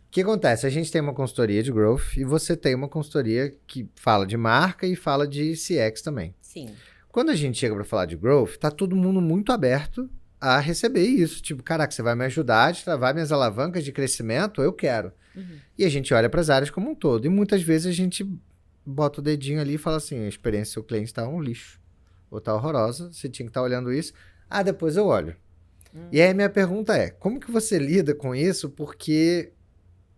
O que acontece? A gente tem uma consultoria de growth e você tem uma consultoria que fala de marca e fala de CX também. Sim. Quando a gente chega para falar de growth, tá todo mundo muito aberto a receber isso. Tipo, caraca, você vai me ajudar a destravar minhas alavancas de crescimento? Eu quero. E a gente olha para as áreas como um todo. E muitas vezes a gente bota o dedinho ali e fala assim, a experiência do seu cliente tá um lixo. Ou tá horrorosa, você tinha que estar olhando isso. Ah, depois eu olho. E aí minha pergunta é, como que você lida com isso? Porque,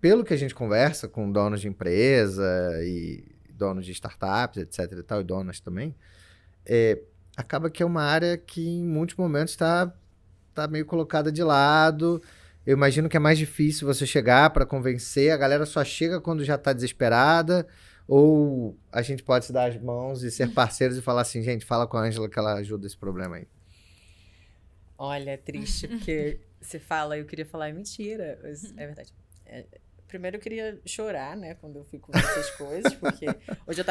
pelo que a gente conversa com donos de empresa e donos de startups, etc e tal, e donas também, acaba que é uma área que em muitos momentos tá meio colocada de lado. Eu imagino que é mais difícil você chegar para convencer, a galera só chega quando já tá desesperada, ou a gente pode se dar as mãos e ser parceiros e falar assim, gente, fala com a Ângela que ela ajuda esse problema aí. Olha, é triste, porque você fala, eu queria falar, é mentira, mas é verdade. Primeiro eu queria chorar, né, quando eu fui com essas coisas, porque hoje eu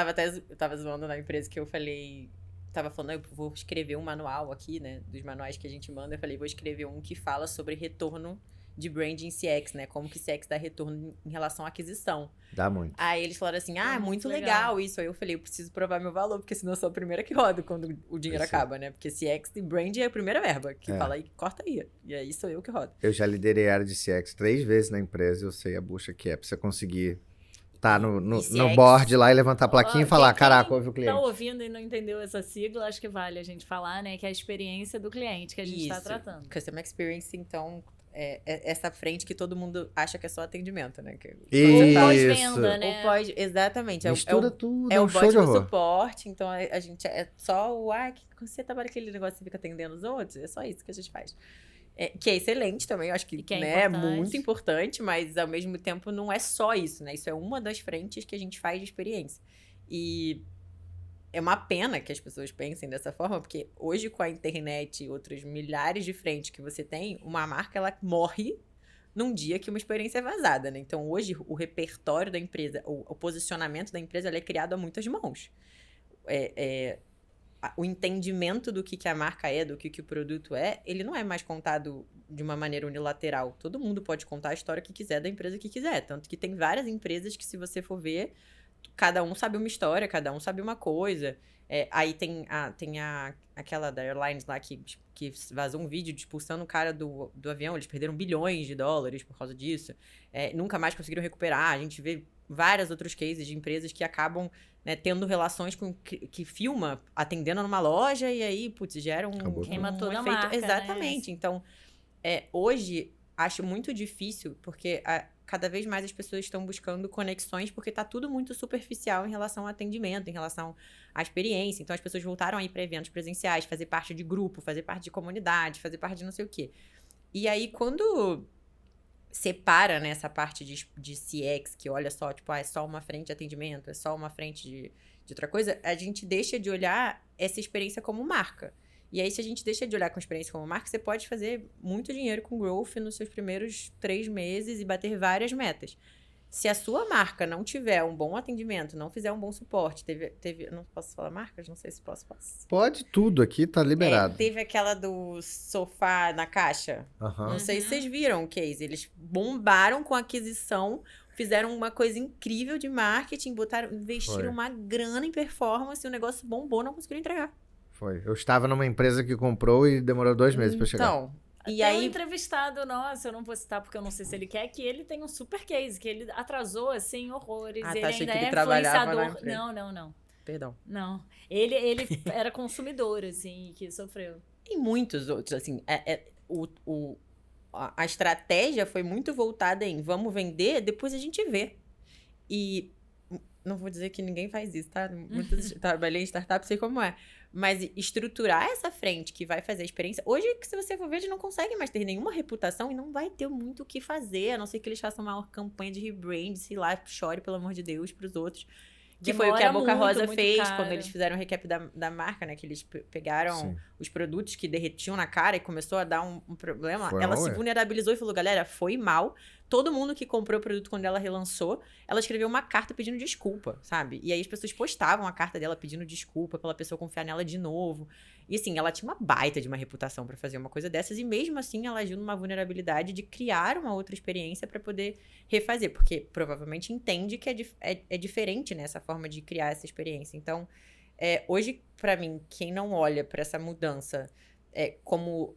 tava zoando na empresa que eu falei, tava falando, eu vou escrever um manual aqui, né, dos manuais que a gente manda, eu falei, vou escrever um que fala sobre retorno de branding CX, né, como que CX dá retorno em relação à aquisição. Dá muito. Aí eles falaram assim, é muito legal isso. Aí eu falei, eu preciso provar meu valor, porque senão eu sou a primeira que roda quando o dinheiro acaba, né? Porque CX e brand é a primeira verba, que fala aí, corta aí. E aí sou eu que rodo. Eu já liderei a área de CX 3 vezes na empresa, eu sei a bucha que é pra você conseguir tá no board lá e levantar a plaquinha e falar, caraca, ouve o cliente. Tá ouvindo e não entendeu essa sigla, acho que vale a gente falar, né? Que é a experiência do cliente que a gente tá tratando. Customer Experience, então... essa frente que todo mundo acha que é só atendimento, né? Isso. Ou pós-venda, né? Exatamente. Mistura tudo, é o show de bot do horror. suporte, então a gente é só quando você trabalha aquele negócio você fica atendendo os outros, é só isso que a gente faz. Que é excelente também, eu acho que é muito importante, mas ao mesmo tempo não é só isso, né? Isso é uma das frentes que a gente faz de experiência. E é uma pena que as pessoas pensem dessa forma, porque hoje com a internet e outros milhares de frentes que você tem, uma marca, ela morre num dia que uma experiência é vazada, né? Então, hoje, o repertório da empresa, o posicionamento da empresa, ela é criado a muitas mãos. O entendimento do que a marca é, do que o produto é, ele não é mais contado de uma maneira unilateral. Todo mundo pode contar a história que quiser da empresa que quiser. Tanto que tem várias empresas que, se você for ver, cada um sabe uma história, cada um sabe uma coisa. Aí tem aquela da Airlines lá que vazou um vídeo expulsando o cara do avião. Eles perderam bilhões de dólares por causa disso. Nunca mais conseguiram recuperar. A gente vê vários outros cases de empresas que acabam, né, tendo relações com que filma atendendo numa loja e aí, putz, gera queima toda a efeito. marca, Exatamente. Né? Então, hoje, acho muito difícil, porque cada vez mais as pessoas estão buscando conexões, porque tá tudo muito superficial em relação ao atendimento, em relação à experiência. Então, as pessoas voltaram a ir para eventos presenciais, fazer parte de grupo, fazer parte de comunidade, fazer parte de não sei o quê. E aí, quando separa, né, essa parte de CX, que olha só, tipo, é só uma frente de atendimento, é só uma frente de outra coisa, a gente deixa de olhar essa experiência como marca. E aí, se a gente deixa de olhar com a experiência como marca, você pode fazer muito dinheiro com growth nos seus primeiros 3 meses e bater várias metas. Se a sua marca não tiver um bom atendimento, não fizer um bom suporte, não posso falar marcas? Não sei se posso. Pode tudo aqui, tá liberado. Teve aquela do sofá na caixa. Aham. Não sei se vocês viram o case. Eles bombaram com a aquisição, fizeram uma coisa incrível de marketing, investiram Foi. uma grana em performance, o negócio bombou, não conseguiram entregar. Foi. Eu estava numa empresa que comprou e demorou 2 meses pra chegar. Então, e Tem um aí... entrevistado nosso, eu não vou citar porque eu não sei se ele quer, que ele tem um super case, que ele atrasou, assim, horrores. Ah, ele tá, achei ainda que ele é trabalhava na influenciador. empresa. Não. Perdão. Não. Ele era consumidor, assim, que sofreu. E muitos outros, assim, a estratégia foi muito voltada em vamos vender, depois a gente vê. E não vou dizer que ninguém faz isso, tá? Trabalhei em startup, sei como é. Mas estruturar essa frente que vai fazer a experiência... Hoje, se você for ver, eles não conseguem mais ter nenhuma reputação e não vai ter muito o que fazer, a não ser que eles façam uma campanha de rebrand, sei lá, chore, pelo amor de Deus, pros outros. Que foi o que a Boca Rosa fez quando eles fizeram o recap da marca, né? Que eles pegaram os produtos que derretiam na cara e começou a dar um problema. Ela se vulnerabilizou e falou, galera, foi mal. Todo mundo que comprou o produto quando ela relançou, ela escreveu uma carta pedindo desculpa, sabe? E aí as pessoas postavam a carta dela pedindo desculpa pela pessoa confiar nela de novo. E assim, ela tinha uma baita de uma reputação pra fazer uma coisa dessas. E mesmo assim, ela agiu numa vulnerabilidade de criar uma outra experiência pra poder refazer. Porque provavelmente entende que é diferente, né? Essa forma de criar essa experiência. Então, hoje, pra mim, quem não olha pra essa mudança como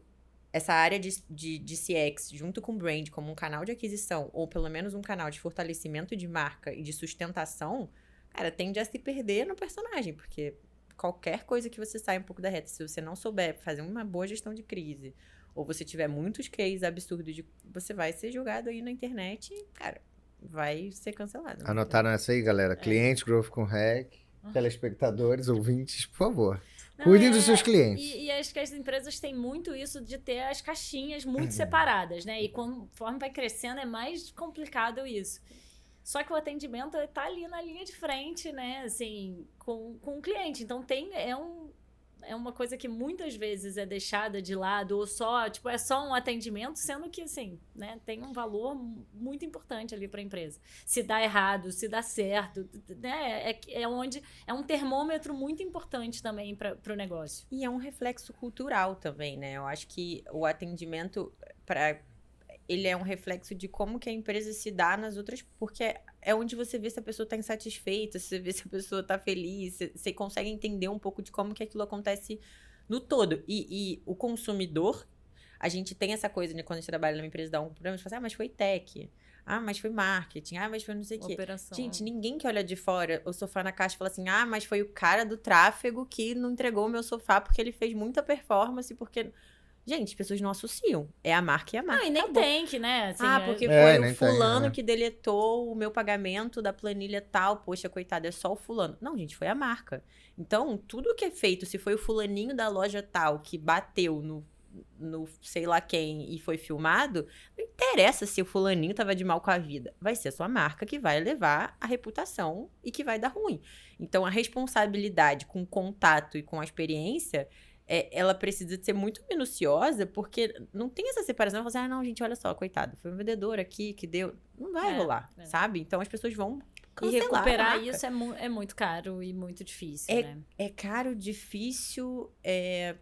essa área de CX, junto com o brand, como um canal de aquisição, ou pelo menos um canal de fortalecimento de marca e de sustentação, cara, tende a se perder no personagem, porque qualquer coisa que você saia um pouco da reta, se você não souber fazer uma boa gestão de crise, ou você tiver muitos cases absurdos, você vai ser julgado aí na internet e, cara, vai ser cancelado. Anotaram essa aí, galera? Clientes, Growth com Hack, telespectadores, ouvintes, por favor. Cuidem dos seus clientes. E acho que as empresas têm muito isso de ter as caixinhas muito separadas, né? E conforme vai crescendo é mais complicado isso. Só que o atendimento tá ali na linha de frente, né? Assim, com o cliente. Então é uma coisa que muitas vezes é deixada de lado, ou só, tipo, é só um atendimento, sendo que, assim, né, tem um valor muito importante ali para a empresa. Se dá errado, se dá certo, né, é um termômetro muito importante também para o negócio. E é um reflexo cultural também, né? Eu acho que o atendimento, ele é um reflexo de como que a empresa se dá nas outras, porque é onde você vê se a pessoa está insatisfeita, se você vê se a pessoa está feliz, você consegue entender um pouco de como que aquilo acontece no todo. E o consumidor, a gente tem essa coisa, né, quando a gente trabalha numa empresa, dá um problema, a gente fala assim, mas foi tech, mas foi marketing, mas foi não sei o quê. Operação. Gente, ninguém que olha de fora o sofá na caixa fala assim, mas foi o cara do tráfego que não entregou o meu sofá porque ele fez muita performance, porque... Gente, as pessoas não associam. É a marca e a marca. Não, e nem acabou. tem que, né? Assim, Porque foi nem o fulano tem, que deletou o meu pagamento da planilha tal. Poxa, coitado, é só o fulano. Não, gente, foi a marca. Então, tudo que é feito, se foi o fulaninho da loja tal que bateu no sei lá quem e foi filmado, não interessa se o fulaninho tava de mal com a vida. Vai ser a sua marca que vai levar a reputação e que vai dar ruim. Então, a responsabilidade com o contato e com a experiência... ela precisa ser muito minuciosa, porque não tem essa separação. Você fala assim, não, gente, olha só, coitado, foi um vendedor aqui que deu... Não vai rolar, sabe? Então, as pessoas vão cancelar. E recuperar isso é muito caro e muito difícil, né? É caro, difícil,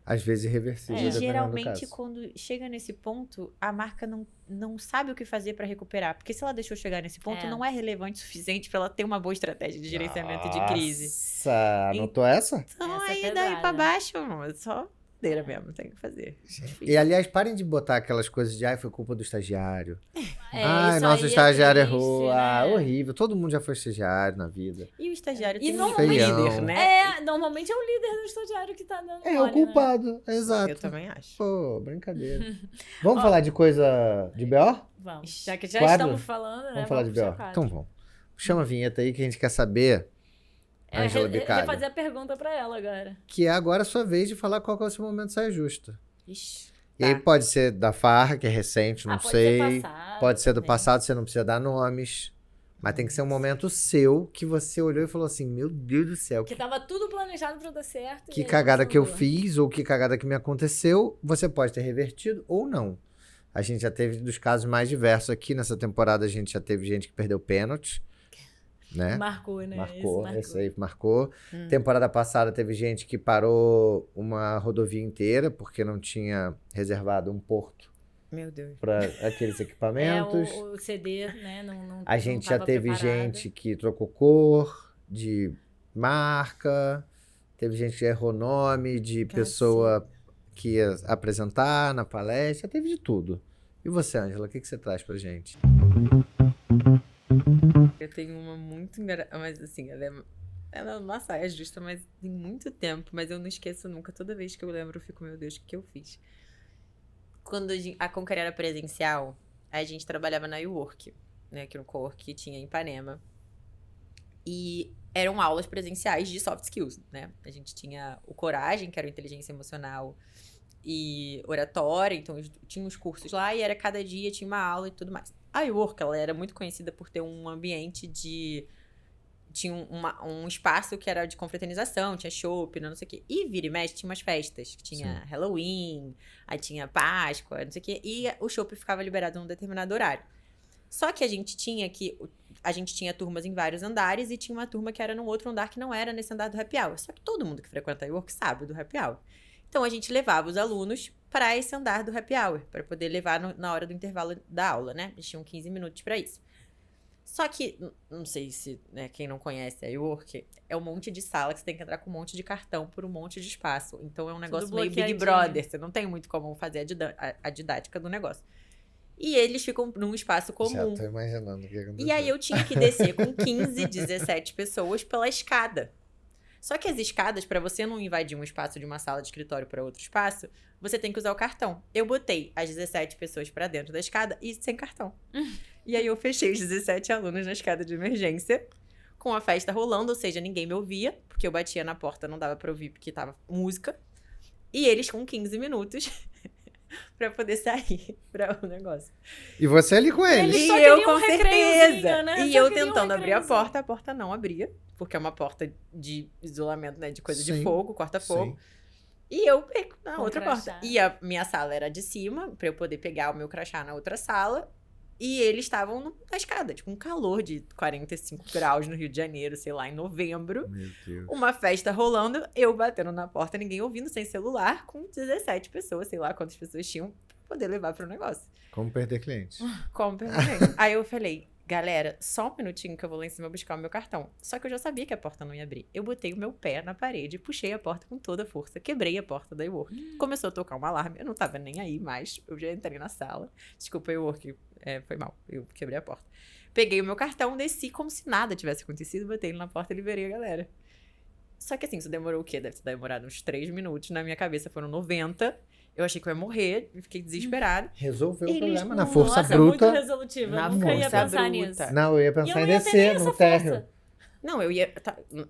Às vezes irreversível. E dependendo do geralmente, caso. quando chega nesse ponto, a marca não sabe o que fazer para recuperar. Porque se ela deixou chegar nesse ponto, não é relevante o suficiente para ela ter uma boa estratégia de gerenciamento de crise. Nossa, anotou essa? Então, Essa é aí daí pesada. pra baixo, é só madeira mesmo, tem que fazer. E, aliás, parem de botar aquelas coisas de, foi culpa do estagiário. Isso Nosso aí estagiário triste, errou. né? Horrível. Todo mundo já foi estagiário na vida. E o estagiário E tem um normalmente- líder, né? Normalmente é o líder do estagiário que tá dando É mole, o culpado, exato. Eu também acho. Pô, brincadeira. Vamos falar de coisa de BO? Né? Vamos. Já que já Quadro? estamos falando, né? Vamos falar de puxar BO. quadro. Então vamos. Chama a vinheta aí que a gente quer saber, Ângela Eu ia Bicalho, fazer a pergunta pra ela agora. que é agora a sua vez de falar qual que é o seu momento de saia justa. Ixi, E aí pode ser da Farra, que é recente, não pode sei. ser passado, Pode ser do também. passado, você não precisa dar nomes. Mas tem que ser um momento seu que você olhou e falou assim, meu Deus do céu, Que tava tudo planejado pra dar certo. que e aí cagada que eu mudou. fiz ou que cagada que me aconteceu. Você pode ter revertido ou não. A gente já teve dos casos mais diversos aqui. Nessa temporada a gente já teve gente que perdeu pênalti, né? Marcou, né? Esse aí marcou. Temporada passada teve gente que parou uma rodovia inteira porque não tinha reservado um porto Meu Deus. para aqueles equipamentos. O CD, né? Não A gente já tava teve preparado. gente que trocou cor de marca, teve gente que errou nome de pessoa que ia apresentar na palestra, teve de tudo. E você, Ângela, o que você traz pra gente? Eu tenho uma muito engraçada, mas assim, ela não é justa, mas tem muito tempo, mas eu não esqueço nunca. Toda vez que eu lembro, eu fico, meu Deus, o que eu fiz? Quando a Conquer era presencial, a gente trabalhava na YouWork, né, que era um cowork que tinha em Ipanema. E eram aulas presenciais de soft skills, né? A gente tinha o Coragem, que era o inteligência emocional e oratória, então tinha os cursos lá e era cada dia tinha uma aula e tudo mais. A YouWork, ela era muito conhecida por ter um ambiente de... Tinha um espaço que era de confraternização, tinha chopp, não sei o quê. E vira e mexe, tinha umas festas, que tinha Halloween, aí tinha Páscoa, não sei o quê. E o chopp ficava liberado num determinado horário. Só que a gente tinha turmas em vários andares e tinha uma turma que era num outro andar que não era nesse andar do happy hour. Só que todo mundo que frequenta a YouWork sabe do happy hour. Então a gente levava os alunos para esse andar do happy hour, para poder levar na hora do intervalo da aula, né? Eles tinham 15 minutos para isso. Só que, não sei se, né, quem não conhece a YouWork, é um monte de sala que você tem que entrar com um monte de cartão por um monte de espaço. Então é um negócio meio Big Brother, você não tem muito como fazer a didática do negócio. E eles ficam num espaço comum. Já tô imaginando o que aconteceu. E aí eu tinha que descer com 15, 17 pessoas pela escada. Só que as escadas, pra você não invadir um espaço de uma sala de escritório pra outro espaço, você tem que usar o cartão. Eu botei as 17 pessoas pra dentro da escada e sem cartão. E aí eu fechei os 17 alunos na escada de emergência, com a festa rolando, ou seja, ninguém me ouvia, porque eu batia na porta, não dava pra ouvir porque tava música. E eles com 15 minutos pra poder sair pra o negócio. E você ali com eles. Eles só E eu queriam com um certeza. recreiozinho, né? E Só eu queriam um tentando abrir recreiozinho. a porta não abria, porque é uma porta de isolamento, né, de coisa de Sim, fogo, corta-fogo. sim. E eu pego na Com outra crachá. porta. E a minha sala era de cima, pra eu poder pegar o meu crachá na outra sala. E eles estavam na escada, tipo, um calor de 45 graus no Rio de Janeiro, sei lá, em novembro. Meu Deus. Uma festa rolando, eu batendo na porta, ninguém ouvindo, sem celular, com 17 pessoas, sei lá quantas pessoas tinham, pra poder levar pro negócio. Como perder clientes? Como pergunei. Aí eu falei, galera, só um minutinho que eu vou lá em cima buscar o meu cartão. Só que eu já sabia que a porta não ia abrir. Eu botei o meu pé na parede, puxei a porta com toda a força, quebrei a porta da YouWork. Começou a tocar um alarme, eu não tava nem aí mais, eu já entrei na sala. Desculpa, YouWork, foi mal, eu quebrei a porta. Peguei o meu cartão, desci como se nada tivesse acontecido, botei ele na porta e liberei a galera. Só que assim, isso demorou o quê? Deve ter demorado uns 3 minutos. Na minha cabeça foram 90. Eu achei que eu ia morrer, fiquei desesperada. Resolveu o Eles- problema na força Nossa, muito bruta. resolutiva. Na Eu nunca ia força pensar bruta. nisso. Não, eu ia E eu pensar não em ia ter nem descer essa no térreo. força. Não, eu ia...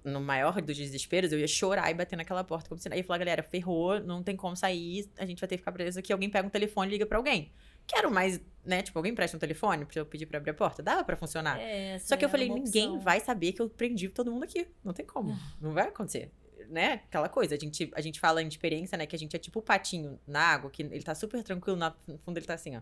no maior dos desesperos, eu ia chorar e bater naquela porta. Como se... Aí eu ia falar, galera, ferrou, não tem como sair, a gente vai ter que ficar preso aqui. Alguém pega um telefone e liga pra alguém. Quero mais, né? Tipo, alguém presta um telefone pra eu pedir pra abrir a porta? Dava pra funcionar. Só que eu falei, ninguém vai saber que eu prendi todo mundo aqui. Não tem como. Não vai acontecer. Né? Aquela coisa, a gente fala em experiência, né? Que a gente é tipo o patinho na água, que ele tá super tranquilo, no fundo ele tá assim, ó.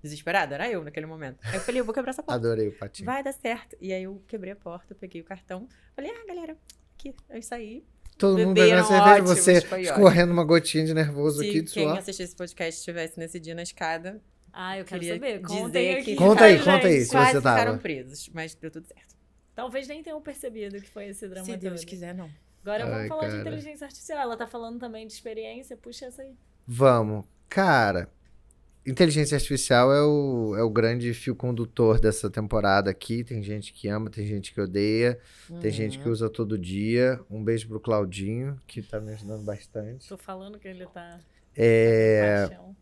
Desesperado, era eu naquele momento. Aí eu falei, eu vou quebrar essa porta. Adorei o patinho. Vai dar certo. E aí eu quebrei a porta, eu peguei o cartão. Falei, galera, aqui. Aí saí. Todo mundo Beberam bebendo cerveja, ótimos, você foi escorrendo uma gotinha de nervoso aqui Se de quem suor. assistir esse podcast estivesse nesse dia na escada, Ah, eu quero Queria saber. dizer Contem que- aqui. Conta aí, pra conta aí, gente. se quase você tava. ficaram presos. Mas deu tudo certo. Talvez nem tenham percebido que foi esse drama Se Deus todo. quiser, não. Agora vamos Ai, falar de cara. inteligência artificial. Ela tá falando também de experiência. Puxa essa aí. Vamos. Cara, inteligência artificial é o grande fio condutor dessa temporada aqui. Tem gente que ama, tem gente que odeia, tem gente que usa todo dia. Um beijo pro Claudinho, que tá me ajudando bastante. Tô falando que ele tá... É... paixão.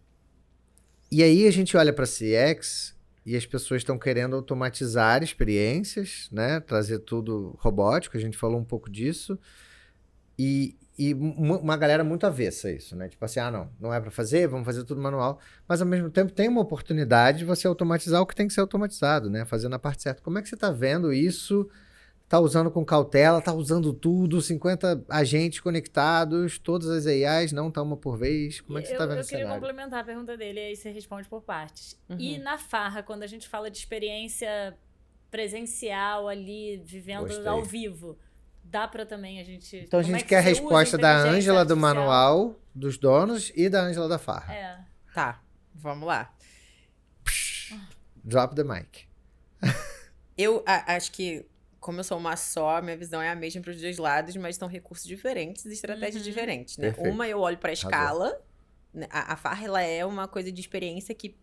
E aí a gente olha para CX e as pessoas estão querendo automatizar experiências, né? Trazer tudo robótico, a gente falou um pouco disso. E uma galera muito avessa a isso, né? Tipo assim, não é para fazer, vamos fazer tudo manual. Mas ao mesmo tempo tem uma oportunidade de você automatizar o que tem que ser automatizado, né? Fazendo a parte certa. Como é que você tá vendo isso tá usando com cautela, tá usando tudo, 50 agentes conectados, todas as AIs, não tá uma por vez. Como é que você tá vendo Eu esse queria cenário? complementar a pergunta dele, e aí você responde por partes. Uhum. E na farra, quando a gente fala de experiência presencial ali, vivendo Gostei. ao vivo, dá pra também a gente... Então a como é gente que quer a você usa resposta da inteligência Ângela do artificial? manual dos donos e da Ângela da farra. É. Tá, vamos lá. Drop the mic. Eu acho que, como eu sou uma só, minha visão é a mesma para os dois lados, mas são recursos diferentes e estratégias diferentes, né? Perfeito. Uma eu olho para a escala, né? A farra, ela é uma coisa de experiência que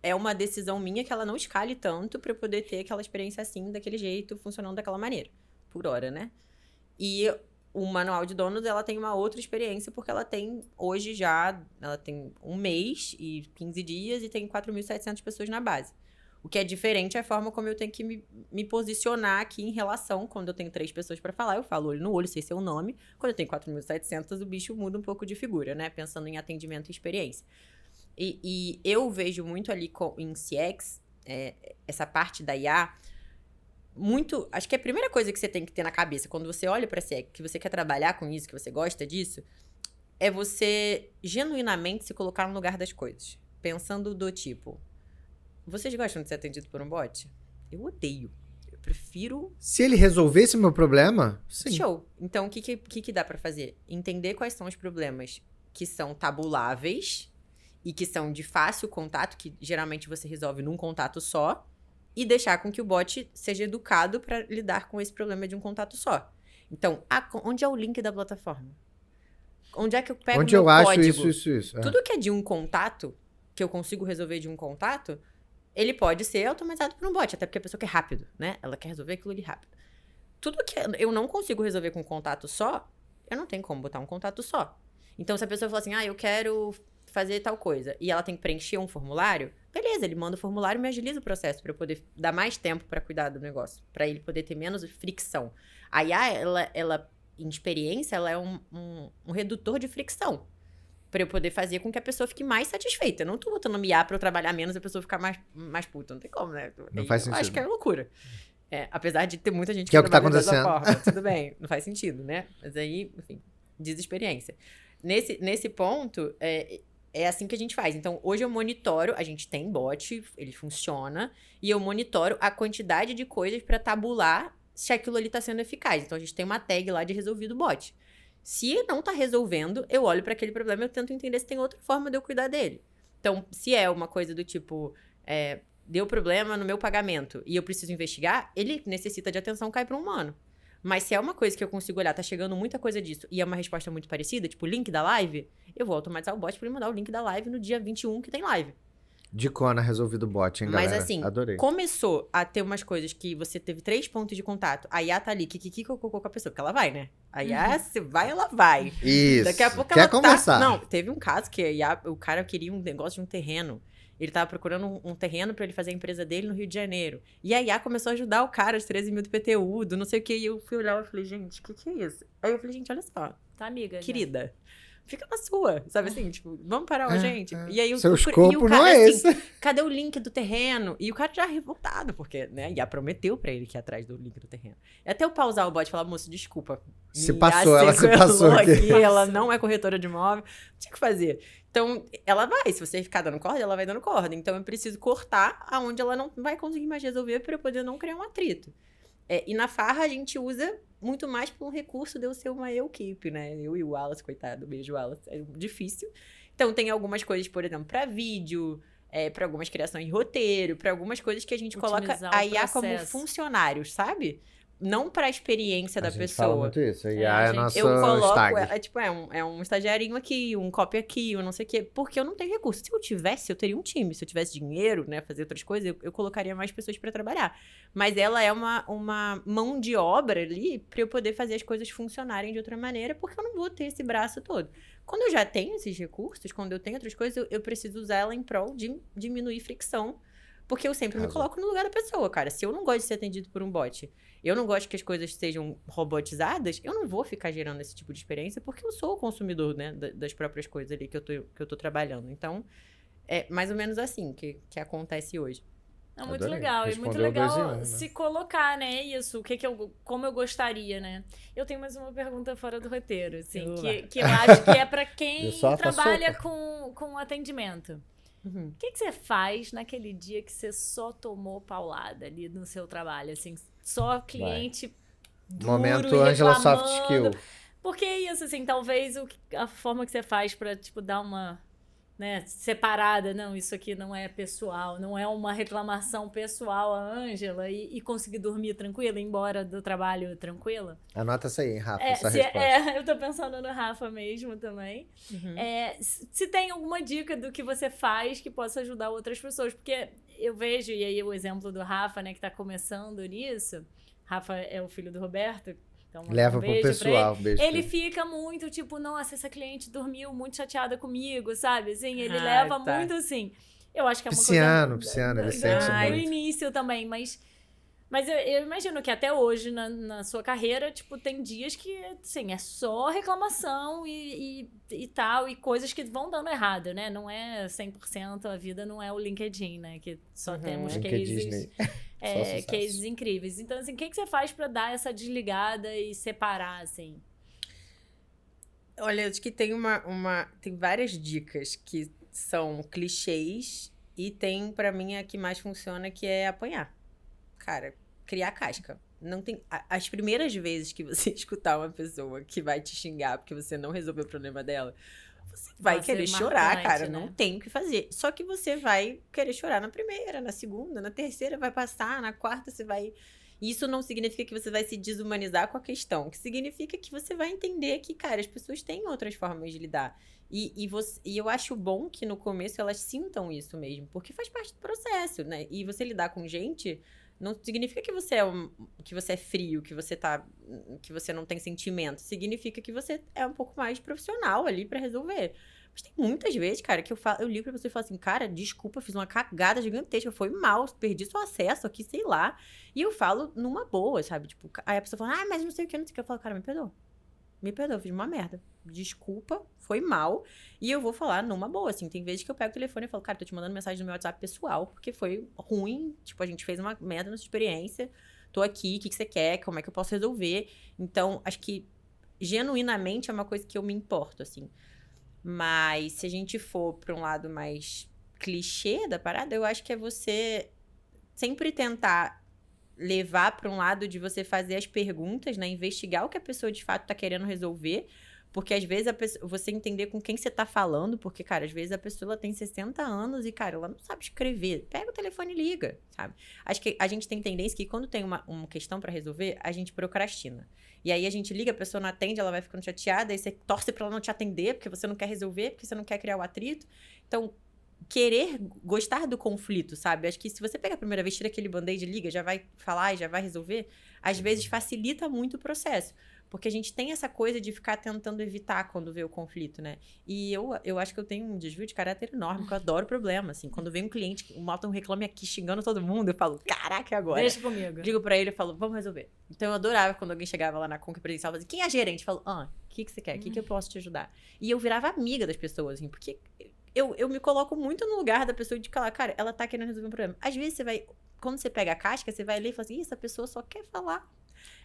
é uma decisão minha que ela não escale tanto para eu poder ter aquela experiência assim, daquele jeito, funcionando daquela maneira, por hora, né? E o manual de donos, ela tem uma outra experiência, porque ela tem, hoje já, ela tem 1 mês e 15 dias e tem 4.700 pessoas na base. O que é diferente é a forma como eu tenho que me posicionar aqui em relação. Quando eu tenho 3 pessoas para falar, eu falo olho no olho, sei seu nome. Quando eu tenho 4.700, o bicho muda um pouco de figura, né? Pensando em atendimento e experiência. E eu vejo muito ali em CX, essa parte da IA, muito... Acho que a primeira coisa que você tem que ter na cabeça, quando você olha para CX, que você quer trabalhar com isso, que você gosta disso, é você genuinamente se colocar no lugar das coisas. Pensando do tipo... Vocês gostam de ser atendido por um bot? Eu odeio. Eu prefiro... Se ele resolvesse o meu problema, sim. Show. Então, o que dá pra fazer? Entender quais são os problemas que são tabuláveis e que são de fácil contato, que geralmente você resolve num contato só, e deixar com que o bot seja educado pra lidar com esse problema de um contato só. Então, onde é o link da plataforma? Onde é que eu pego Onde o meu eu acho código? isso. Tudo que é de um contato, que eu consigo resolver de um contato, ele pode ser automatizado por um bot, até porque a pessoa quer rápido, né? Ela quer resolver aquilo ali rápido. Tudo que eu não consigo resolver com um contato só, eu não tenho como botar um contato só. Então, se a pessoa fala assim, eu quero fazer tal coisa, e ela tem que preencher um formulário, beleza, ele manda o formulário e me agiliza o processo, para eu poder dar mais tempo para cuidar do negócio, para ele poder ter menos fricção. A IA, ela em experiência, ela é um redutor de fricção. Pra eu poder fazer com que a pessoa fique mais satisfeita. Eu não tô botando IA pra eu trabalhar menos e a pessoa ficar mais puta. Não tem como, né? Não faz sentido. Eu acho que é loucura. Apesar de ter muita gente Que é o que tá trabalha dessa acontecendo. forma. Tudo bem, não faz sentido, né? Mas aí, enfim, desexperiência. Nesse ponto, é assim que a gente faz. Então, hoje eu monitoro, a gente tem bot, ele funciona, e eu monitoro a quantidade de coisas pra tabular se aquilo ali tá sendo eficaz. Então, a gente tem uma tag lá de resolvido bot. Se não tá resolvendo, eu olho para aquele problema e eu tento entender se tem outra forma de eu cuidar dele. Então, se é uma coisa do tipo, deu problema no meu pagamento e eu preciso investigar, ele necessita de atenção, cai para um humano. Mas se é uma coisa que eu consigo olhar, tá chegando muita coisa disso e é uma resposta muito parecida, tipo link da live, eu vou automatizar o bot para ele mandar o link da live no dia 21 que tem live. Dicona resolvido o bot, hein, galera? Mas assim, Adorei. começou a ter umas coisas que você teve 3 pontos de contato, a IA tá ali, cocô com a pessoa, porque ela vai, né? A IA, se vai, ela vai. Isso. Daqui a pouco Quer ela conversar. Não, teve um caso que a IA, o cara queria um negócio de um terreno. Ele tava procurando um terreno pra ele fazer a empresa dele no Rio de Janeiro. E a IA começou a ajudar o cara, os 13 mil do PTU, do não sei o que. E eu fui olhar e falei, gente, o que é isso? Aí eu falei, gente, olha só, Tá, amiga? já. querida, fica na sua, sabe assim? Tipo, vamos parar, gente. E aí Seu e o escopo cara, não é assim, esse. cadê o link do terreno? E o cara já revoltado, porque, né, IA prometeu pra ele que ia atrás do link do terreno. Até eu pausar o bot e falar, moço, desculpa. Se me passou, ela se passou aqui. Ela não é corretora de imóvel. Tinha que fazer. Então, ela vai. Se você ficar dando corda, ela vai dando corda. Então, eu preciso cortar aonde ela não vai conseguir mais resolver pra eu poder não criar um atrito. E na farra, a gente usa muito mais por um recurso de eu ser uma equipe, né? Eu e o Wallace, coitado, beijo, Wallace. É difícil. Então, tem algumas coisas, por exemplo, pra vídeo, pra algumas criações de roteiro, pra algumas coisas que a gente coloca Otimizar a o IA como processo. funcionários, sabe? Não pra experiência da A gente pessoa. fala muito isso. A IA a é gente- nosso Eu coloco, stag. é um estagiarinho aqui, um copy aqui, um não sei o quê, porque eu não tenho recurso. Se eu tivesse, eu teria um time. Se eu tivesse dinheiro, né, fazer outras coisas, eu colocaria mais pessoas pra trabalhar. Mas ela é uma mão de obra ali pra eu poder fazer as coisas funcionarem de outra maneira, porque eu não vou ter esse braço todo. Quando eu já tenho esses recursos, quando eu tenho outras coisas, eu preciso usar ela em prol de diminuir fricção, porque eu sempre me Arrasou. coloco no lugar da pessoa, cara. Se eu não gosto de ser atendido por um bot, eu não gosto que as coisas sejam robotizadas, eu não vou ficar gerando esse tipo de experiência, porque eu sou o consumidor, né, das próprias coisas ali que eu tô trabalhando. Então, é mais ou menos assim que acontece hoje. É muito Adorei. legal. E muito Respondeu 2 em 1, legal né? se colocar, né? Isso, como eu gostaria, né? Eu tenho mais uma pergunta fora do roteiro, assim, que eu acho que é pra quem Eu só faço trabalha sopa. com atendimento. Uhum. O que você faz naquele dia que você só tomou paulada ali no seu trabalho? Assim, só cliente duro Momento e Angela Soft reclamando. Skill. Porque é isso, assim, talvez a forma que você faz pra, tipo, dar uma, né, separada, não, isso aqui não é pessoal, não é uma reclamação pessoal a Ângela e conseguir dormir tranquila, embora do trabalho tranquila. Anota isso aí, hein, Rafa, essa resposta. Eu tô pensando no Rafa mesmo também. Uhum. Se tem alguma dica do que você faz que possa ajudar outras pessoas, porque eu vejo, e aí o exemplo do Rafa, né, que tá começando nisso, Rafa é o filho do Roberto, então Leva um pro beijo pra pessoal. Beijo. ele filho. fica muito, tipo, nossa, essa cliente dormiu muito chateada comigo, sabe? Assim, ele Ah, leva tá. muito assim. Eu acho que é uma Pisciano, coisa ele sente do muito. início também, mas eu imagino que até hoje, na sua carreira, tipo, tem dias que, assim, é só reclamação e tal, e coisas que vão dando errado, né? Não é 100%, a vida não é o LinkedIn, né? Que só temos cases... Só sucesso. cases incríveis. Então, assim, o que você faz pra dar essa desligada e separar, assim? Olha, acho que tem tem várias dicas que são clichês e tem, pra mim, a que mais funciona, que é apanhar. Cara, criar casca. Não tem... As primeiras vezes que você escutar uma pessoa que vai te xingar porque você não resolveu o problema dela, você vai querer chorar, cara. Né? Não tem o que fazer. Só que você vai querer chorar na primeira, na segunda, na terceira vai passar, na quarta você vai... Isso não significa que você vai se desumanizar com a questão. Que significa que você vai entender que, cara, as pessoas têm outras formas de lidar. E eu acho bom que no começo elas sintam isso mesmo. Porque faz parte do processo, né? E você lidar com gente... Não significa que você é frio, que você não tem sentimento. Significa que você é um pouco mais profissional ali pra resolver. Mas tem muitas vezes, cara, que eu ligo pra pessoa e falo assim, cara, desculpa, fiz uma cagada gigantesca, foi mal, perdi seu acesso aqui, sei lá. E eu falo numa boa, sabe? Tipo, aí a pessoa fala, mas não sei o que, não sei o que. Eu falo, cara, me perdoa. Me perdoa, fiz uma merda. Desculpa, foi mal. E eu vou falar numa boa, assim. Tem vezes que eu pego o telefone e falo, cara, tô te mandando mensagem no meu WhatsApp pessoal, porque foi ruim. Tipo, a gente fez uma merda nessa experiência. Tô aqui, o que você quer? Como é que eu posso resolver? Então, acho que genuinamente é uma coisa que eu me importo, assim. Mas se a gente for pra um lado mais clichê da parada, eu acho que é você sempre tentar levar para um lado de você fazer as perguntas, né? Investigar o que a pessoa de fato tá querendo resolver. Porque às vezes você entender com quem você tá falando, porque, cara, às vezes a pessoa ela tem 60 anos e, cara, ela não sabe escrever. Pega o telefone e liga, sabe? Acho que a gente tem tendência que quando tem uma questão para resolver, a gente procrastina. E aí a gente liga, a pessoa não atende, ela vai ficando chateada, aí você torce pra ela não te atender, porque você não quer resolver, porque você não quer criar o atrito. Então, gostar do conflito, sabe? Acho que se você pega a primeira vez, tira aquele band-aid, liga, já vai falar e já vai resolver, às vezes facilita muito o processo. Porque a gente tem essa coisa de ficar tentando evitar quando vê o conflito, né? E eu acho que eu tenho um desvio de caráter enorme, que eu adoro problema, assim. Quando vem um cliente, um reclame aqui xingando todo mundo, eu falo, caraca, agora. Deixa comigo. Digo pra ele, eu falo, vamos resolver. Então eu adorava quando alguém chegava lá na Conca presencial e falava assim, quem é a gerente? Eu falo, o que você quer? O que eu posso te ajudar? E eu virava amiga das pessoas, assim, porque eu me coloco muito no lugar da pessoa de falar, cara, ela tá querendo resolver um problema. Às vezes quando você pega a casca, você vai ler e fala assim, essa pessoa só quer falar.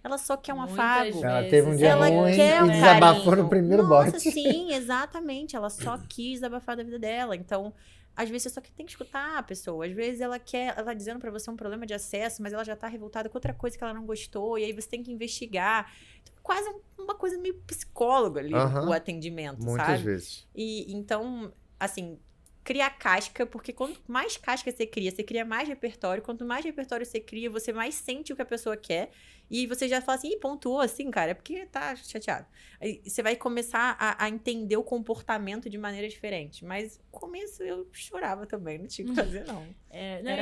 Ela só quer um afago. Ela teve um dia ela ruim quer e desabafou no primeiro Nossa, bote. sim, exatamente. Ela só quis desabafar da vida dela. Então, às vezes você só tem que escutar a pessoa. Às vezes ela tá dizendo pra você um problema de acesso, mas ela já tá revoltada com outra coisa que ela não gostou. E aí você tem que investigar. Então, quase uma coisa meio psicóloga ali, o atendimento, muitas sabe? vezes. E então, assim, criar casca, porque quanto mais casca você cria mais repertório. Quanto mais repertório você cria, você mais sente o que a pessoa quer. E você já fala assim, pontuou assim, cara, é porque tá chateado. Aí você vai começar a entender o comportamento de maneira diferente. Mas no começo eu chorava também, não tinha o que fazer, não.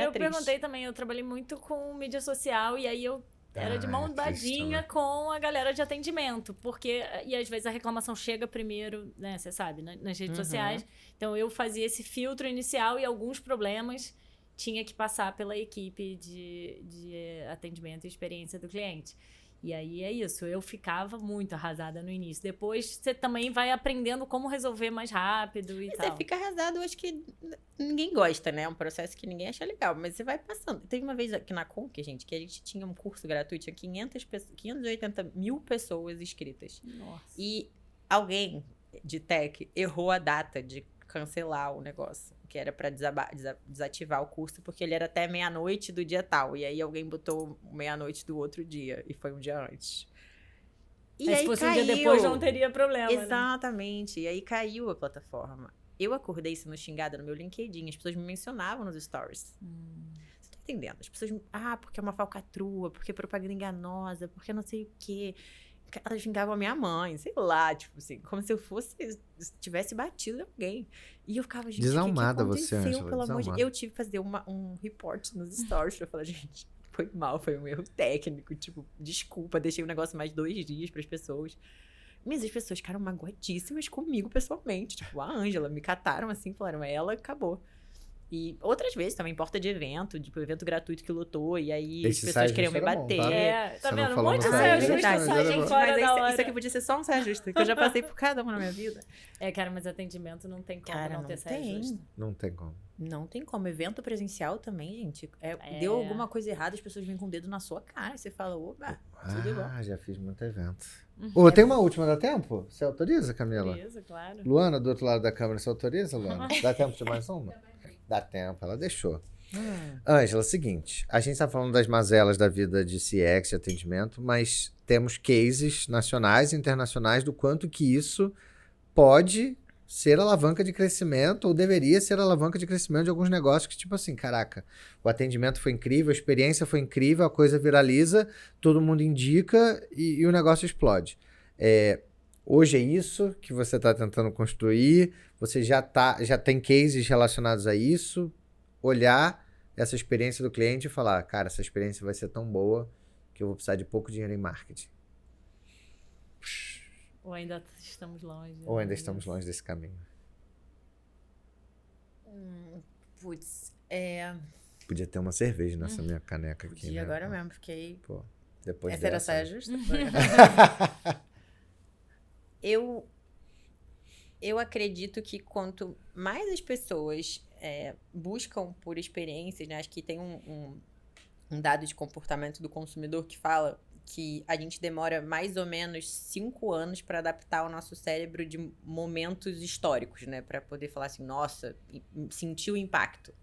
Eu perguntei também, eu trabalhei muito com mídia social e aí eu era de mão dadinha com a galera de atendimento, porque, e às vezes a reclamação chega primeiro, né, você sabe, nas redes sociais. Então eu fazia esse filtro inicial e alguns problemas tinha que passar pela equipe de atendimento e experiência do cliente. E aí é isso, eu ficava muito arrasada no início. Depois você também vai aprendendo como resolver mais rápido e tal. Você fica arrasado, eu acho que ninguém gosta, né? É um processo que ninguém acha legal, mas você vai passando. Teve uma vez aqui na Conk, gente, que a gente tinha um curso gratuito, tinha 580 mil pessoas inscritas. Nossa. E alguém de tech errou a data de cancelar o negócio, que era pra desativar o curso, porque ele era até meia-noite do dia tal. E aí alguém botou meia-noite do outro dia, e foi um dia antes. E Mas aí se fosse caiu. um dia depois, não teria problema, né? Exatamente. E aí caiu a plataforma. Eu acordei sendo xingada no meu LinkedIn. As pessoas me mencionavam nos stories. Você tá entendendo? As pessoas... porque é uma falcatrua, porque é propaganda enganosa, porque não sei o quê. Elas xingavam a minha mãe, sei lá, tipo assim, como se eu tivesse batido em alguém. E eu ficava, gente, Desalmada o que você, aconteceu, Ângela, pelo amor de desalmada. Deus? Eu tive que fazer um report nos stories pra falar, gente, foi mal, foi um erro técnico, tipo, desculpa, deixei o negócio mais 2 dias pras pessoas. Mas as pessoas ficaram magoadíssimas comigo pessoalmente, tipo, a Ângela, me cataram assim, falaram, ela acabou. E outras vezes também, porta de evento, tipo, evento gratuito que lotou, e aí Esse as pessoas saia queriam me justa era bom, bater. tá? Tá Você não vendo? Um falou monte de no saia saia justa justa, mas saem era fora Mas da hora. isso aqui podia ser só um saia justa, que eu já passei por cada uma na minha vida. Cara, mas atendimento não tem como Cara, não não ter saia tem. justa. Não tem como. Não tem como. Evento presencial também, gente. Deu alguma coisa errada, as pessoas vêm com o dedo na sua cara. E você fala, opa, tudo igual. Já fiz muito evento. Ô, tem uma última, dá tempo? Você autoriza, Camila? Beleza, claro. Luana, do outro lado da câmera, você autoriza, Luana? Dá tempo de mais uma? Dá tempo, ela deixou. Ângela, seguinte, a gente tá falando das mazelas da vida de CX, de atendimento, mas temos cases nacionais e internacionais do quanto que isso pode ser alavanca de crescimento ou deveria ser alavanca de crescimento de alguns negócios que, tipo assim, caraca, o atendimento foi incrível, a experiência foi incrível, a coisa viraliza, todo mundo indica e o negócio explode. Hoje é isso que você está tentando construir, você já tem cases relacionados a isso, olhar essa experiência do cliente e falar, cara, essa experiência vai ser tão boa que eu vou precisar de pouco dinheiro em marketing. Ou ainda estamos longe. Ou ainda estamos longe desse caminho. Putz, Podia ter uma cerveja nessa minha caneca aqui, podia né? agora mesmo, fiquei... Pô, depois Essa era a dessa... saia justa? Eu acredito que quanto mais as pessoas buscam por experiências, né? Acho que tem um dado de comportamento do consumidor que fala que a gente demora mais ou menos 5 anos para adaptar o nosso cérebro de momentos históricos, né? Para poder falar assim, nossa, sentir o impacto.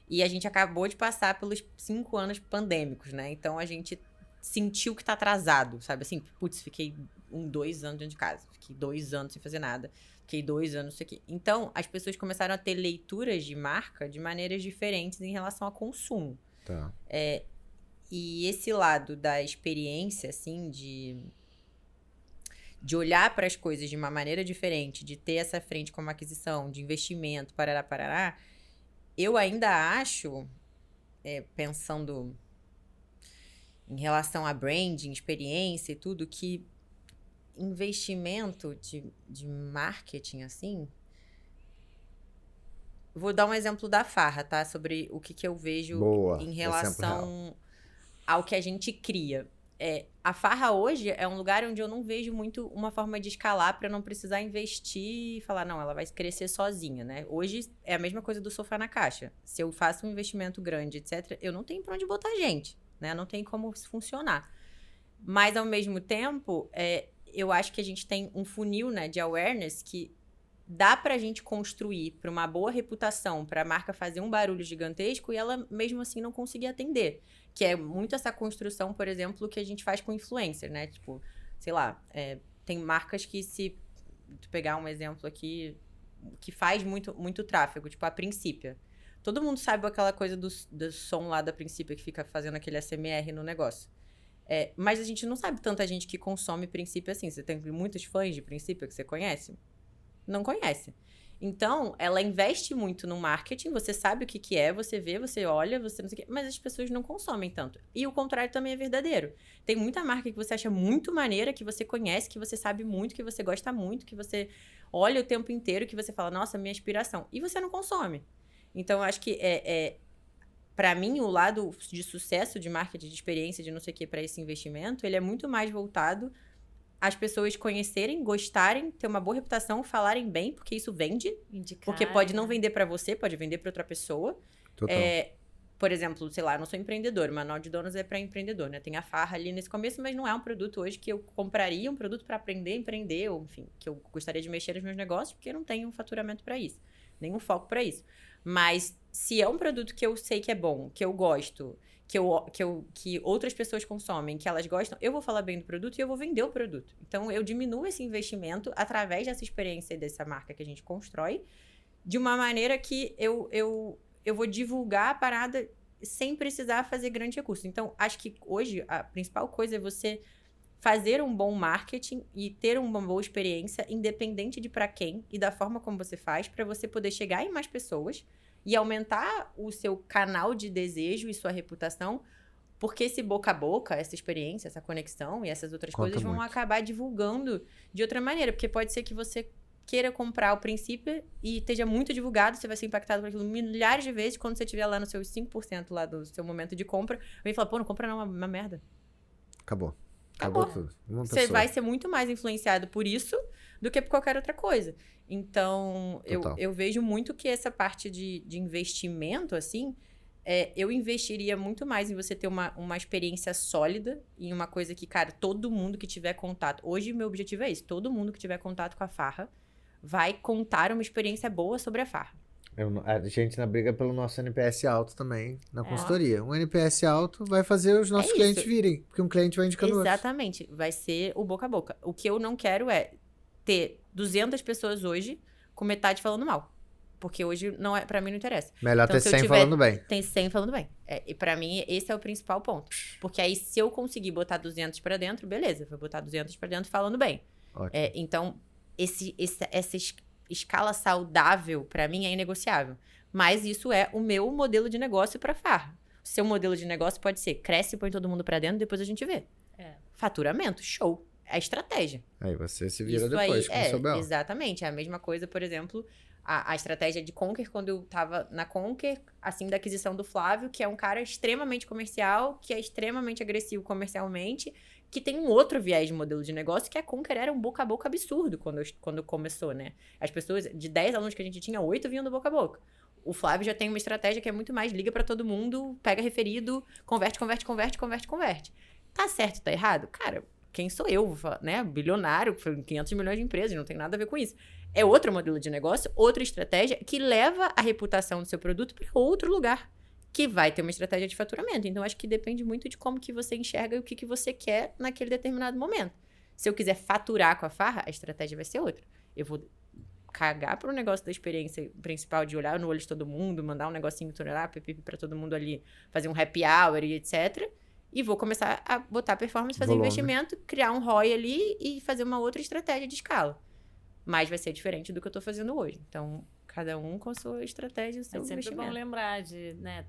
E a gente acabou de passar pelos 5 anos pandêmicos, né? Então a gente sentiu que tá atrasado, sabe? Assim, putz, fiquei 2 anos dentro de casa, fiquei 2 anos sem fazer nada, fiquei 2 anos isso aqui. Então, as pessoas começaram a ter leituras de marca de maneiras diferentes em relação a consumo. Tá. E esse lado da experiência, assim, de olhar para as coisas de uma maneira diferente, de ter essa frente como aquisição, de investimento, parará, eu ainda acho, pensando em relação a branding, experiência e tudo, que investimento de marketing, assim... Vou dar um exemplo da Farra, tá? Sobre o que eu vejo em relação ao que a gente cria. A Farra hoje é um lugar onde eu não vejo muito uma forma de escalar para não precisar investir e falar, não, ela vai crescer sozinha, né? Hoje é a mesma coisa do sofá na caixa. Se eu faço um investimento grande, etc., eu não tenho para onde botar gente, né? Não tem como funcionar. Mas, ao mesmo tempo, eu acho que a gente tem um funil, né, de awareness que dá pra gente construir pra uma boa reputação, pra marca fazer um barulho gigantesco e ela mesmo assim não conseguir atender. Que é muito essa construção, por exemplo, que a gente faz com influencer, né? Tipo, sei lá, tem marcas que se... Tu pegar um exemplo aqui, que faz muito tráfego, tipo a Princípia. Todo mundo sabe aquela coisa do som lá da Princípia que fica fazendo aquele ASMR no negócio. Mas a gente não sabe tanta gente que consome Princípia assim. Você tem muitos fãs de Princípia que você conhece? Não conhece. Então, ela investe muito no marketing, você sabe o que é, você vê, você olha, você não sei o quê, mas as pessoas não consomem tanto. E o contrário também é verdadeiro. Tem muita marca que você acha muito maneira, que você conhece, que você sabe muito, que você gosta muito, que você olha o tempo inteiro, que você fala, nossa, minha inspiração. E você não consome. Então, eu acho que Pra mim, o lado de sucesso de marketing, de experiência, de não sei o que, pra esse investimento, ele é muito mais voltado às pessoas conhecerem, gostarem, ter uma boa reputação, falarem bem, porque isso vende. Porque pode não vender pra você, pode vender pra outra pessoa. Total. Por exemplo, sei lá, eu não sou empreendedor, Manual de Donas é pra empreendedor, né? Tem a Farra ali nesse começo, mas não é um produto hoje que eu compraria, um produto pra aprender a empreender, ou enfim, que eu gostaria de mexer nos meus negócios, porque eu não tenho um faturamento pra isso, nenhum foco pra isso. Mas se é um produto que eu sei que é bom, que eu gosto, que outras pessoas consomem, que elas gostam, eu vou falar bem do produto e eu vou vender o produto. Então, eu diminuo esse investimento através dessa experiência dessa marca que a gente constrói, de uma maneira que eu vou divulgar a parada sem precisar fazer grande recurso. Então, acho que hoje a principal coisa é você fazer um bom marketing e ter uma boa experiência, independente de para quem e da forma como você faz, para você poder chegar em mais pessoas e aumentar o seu canal de desejo e sua reputação, porque esse boca a boca, essa experiência, essa conexão e essas outras Conta coisas vão muito. acabar divulgando de outra maneira, porque pode ser que você queira comprar ao princípio e esteja muito divulgado, você vai ser impactado por aquilo milhares de vezes, quando você estiver lá nos seus 5% lá do seu momento de compra, vem falar, pô, não compra não, é uma merda. Acabou Acabou. tudo. Uma Você pessoa. vai ser muito mais influenciado por isso do que por qualquer outra coisa. Então, Total. eu vejo muito que essa parte de investimento, assim, eu investiria muito mais em você ter uma experiência sólida, em uma coisa que, cara, todo mundo que tiver contato... Hoje, meu objetivo é esse. Todo mundo que tiver contato com a Farra vai contar uma experiência boa sobre a Farra. A gente na briga pelo nosso NPS alto também, na É. consultoria. Um NPS alto vai fazer os nossos É clientes isso. virem, porque um cliente vai indicando outro. Exatamente. Vai ser o boca a boca. O que eu não quero é ter 200 pessoas hoje com metade falando mal. Porque hoje, pra mim, não interessa. Melhor Então, ter se eu 100 tiver- falando bem. Tem 100 falando bem. E pra mim, esse é o principal ponto. Porque aí, se eu conseguir botar 200 pra dentro, beleza. Vou botar 200 pra dentro falando bem. Ótimo. Então, essa escala saudável, pra mim, é inegociável. Mas isso é o meu modelo de negócio pra Farra. O seu modelo de negócio pode ser, cresce, põe todo mundo pra dentro, depois a gente vê. Faturamento, show. É a estratégia. Aí você se vira Isso depois, aí, com o seu bel. exatamente. É a mesma coisa, por exemplo, a estratégia de Conquer, quando eu tava na Conquer, assim, da aquisição do Flávio, que é um cara extremamente comercial, que é extremamente agressivo comercialmente, que tem um outro viés de modelo de negócio, que a Conquer era um boca a boca absurdo quando começou, né? As pessoas, de 10 alunos que a gente tinha, 8 vinham do boca a boca. O Flávio já tem uma estratégia que é muito mais, liga pra todo mundo, pega referido, converte. Tá certo, tá errado? Cara, quem sou eu, né? Bilionário, 500 milhões de empresas, não tem nada a ver com isso. É outro modelo de negócio, outra estratégia que leva a reputação do seu produto para outro lugar, que vai ter uma estratégia de faturamento. Então, acho que depende muito de como que você enxerga e o que você quer naquele determinado momento. Se eu quiser faturar com a Farra, a estratégia vai ser outra. Eu vou cagar pro negócio da experiência principal de olhar no olho de todo mundo, mandar um negocinho para todo mundo ali, fazer um happy hour e etc., e vou começar a botar performance, fazer Volume. investimento, criar um ROI ali e fazer uma outra estratégia de escala. Mas vai ser diferente do que eu tô fazendo hoje. Então, cada um com a sua estratégia, o seu É sempre investimento. bom lembrar de, né,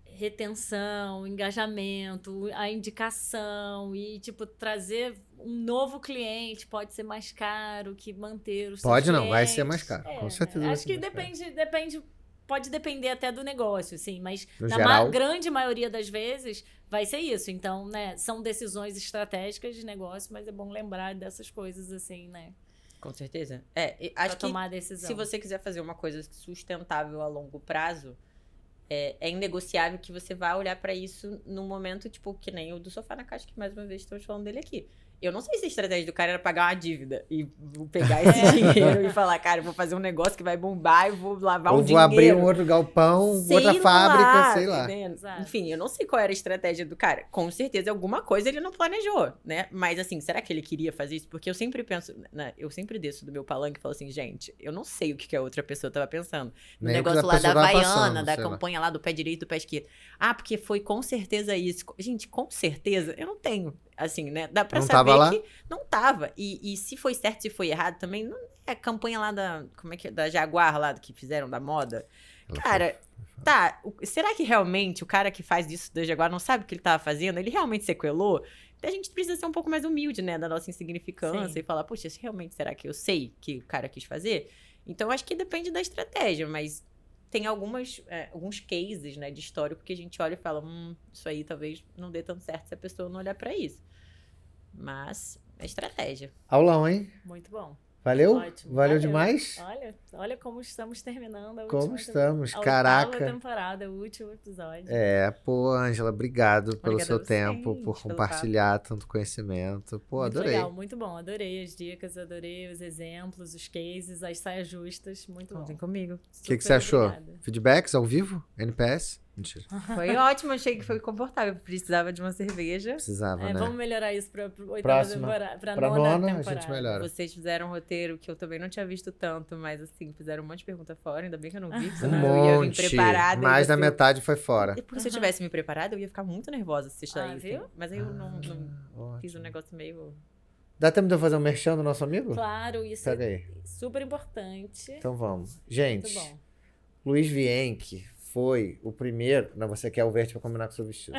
retenção, engajamento, a indicação e, tipo, trazer um novo cliente pode ser mais caro que manter os seus Pode não, vai clientes. ser mais caro. Com certeza vai Acho ser que mais caro. depende, pode depender até do negócio, sim, mas No na geral. grande maioria das vezes vai ser isso. Então, né, são decisões estratégicas de negócio, mas é bom lembrar dessas coisas, assim, né, Com certeza. pra Acho que tomar a decisão. se você quiser fazer uma coisa sustentável a longo prazo, é inegociável que você vá olhar pra isso num momento, tipo, que nem o do Sofá na Caixa, que mais uma vez estamos falando dele aqui. Eu não sei se a estratégia do cara era pagar uma dívida e vou pegar esse dinheiro e falar, cara, eu vou fazer um negócio que vai bombar e vou lavar Ou um vou dinheiro. abrir um outro galpão, Sei outra lá, fábrica, sei lá. entendendo? Exato. Enfim, eu não sei qual era a estratégia do cara. Com certeza, alguma coisa ele não planejou, né? Mas assim, será que ele queria fazer isso? Porque eu sempre penso, né? Eu sempre desço do meu palanque e falo assim, gente, eu não sei o que a outra pessoa tava pensando. No Nem o que negócio a lá da pessoa tava Havaiana, passando, da sei lá. campanha lá do pé direito e do pé esquerdo. Ah, porque foi com certeza isso. Gente, com certeza, eu não tenho. Assim, né? Dá pra Não saber tava lá? que não tava. E se foi certo, se foi errado também, não é a campanha lá da. Como é que é? Da Jaguar lá que fizeram da moda. Ela Cara, tá. Será que realmente o cara que faz isso da Jaguar não sabe o que ele tava fazendo? Ele realmente sequelou? Então a gente precisa ser um pouco mais humilde, né? Da nossa insignificância Sim. e falar, poxa, realmente será que eu sei que o cara quis fazer? Então acho que depende da estratégia, mas tem alguns cases, né, de histórico que a gente olha e fala, isso aí talvez não dê tanto certo se a pessoa não olhar pra isso. Mas é estratégia. Aulão, hein? Muito bom. Valeu? Ótimo. Valeu demais? Olha como estamos terminando a Como última estamos? a Caraca. 8ª temporada, o último episódio. Pô, Ângela, obrigado pelo Obrigada seu a vocês tempo, por pelo compartilhar tanto conhecimento. Pô, Muito adorei. legal, muito bom. Adorei as dicas, adorei os exemplos, os cases, as saias justas. Muito bom. Contem comigo. O que você achou? Obrigada. Feedbacks ao vivo? NPS? Mentira. Foi ótimo, achei que foi confortável. Precisava de uma cerveja. Precisava, né? Vamos melhorar isso pra 8ª Próxima. temporada. Pra Pra 9ª nona, a temporada. gente melhora. Vocês fizeram um roteiro que eu também não tinha visto tanto, mas assim, fizeram um monte de pergunta fora, ainda bem que eu não vi, Um senão eu ia vir monte. preparada. Mais da você... metade foi fora. E porque se eu tivesse me preparado, eu ia ficar muito nervosa se vocês Ah, saíssem. viu? Mas aí eu não fiz um Ótimo. negócio meio... Dá tempo de eu fazer um merchan do nosso amigo? Claro, isso Pega é aí. super importante. Então vamos. Muito Gente, bom. Luiz Vienck foi o primeiro... Não, você quer o verde pra combinar com o seu vestido.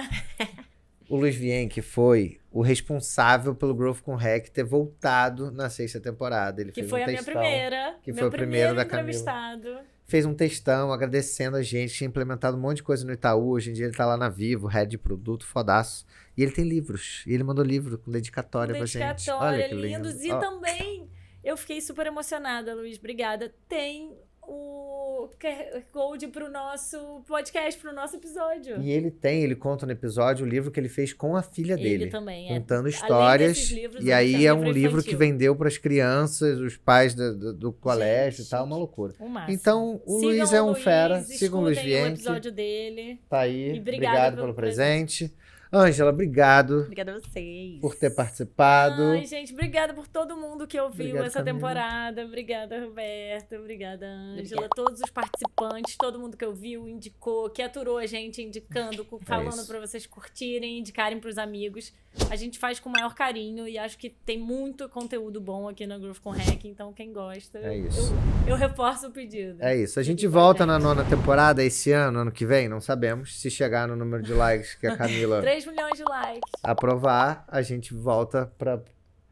O Luiz Vienck foi o responsável pelo Growth com Hack ter voltado na 6ª temporada. Ele Que fez foi um a minha textão, primeira. que meu foi o primeiro da entrevistado. Fez um textão agradecendo a gente, tinha implementado um monte de coisa no Itaú. Hoje em dia ele tá lá na Vivo, head de produto, fodaço. E ele tem livros. E ele mandou livro com dedicatória pra gente. Olha que lindo. lindos. E Ó, também, eu fiquei super emocionada, Luiz. Obrigada. Tem o QR Code pro nosso podcast, pro nosso episódio. E ele conta no episódio o livro que ele fez com a filha dele. Ele também. Contando Além histórias. desses livros, E ele aí tem é um livro infantil. que vendeu para as crianças, os pais do colégio e tal, uma loucura. O máximo. Então, o Sigam Luiz é um Luiz, fera. Sigam o Luiz escutem o Vienck. episódio dele. Tá aí. E obrigada Obrigado pelo pelo presente. Ângela, obrigado Obrigada a vocês. por ter participado. Ai, gente, obrigada por todo mundo que ouviu Obrigado, essa Camila. temporada. Obrigada, Roberta. Obrigada, Ângela. Todos os participantes, todo mundo que ouviu, indicou, que aturou a gente, indicando, falando isso. pra vocês curtirem, indicarem pros amigos. A gente faz com o maior carinho e acho que tem muito conteúdo bom aqui na Growth com Hack, então quem gosta, É isso. eu reforço o pedido. É isso. A gente Fique com volta gente. na 9ª temporada esse ano que vem, não sabemos. Se chegar no número de likes que a Camila 3 milhões de likes. aprovar, a gente volta pra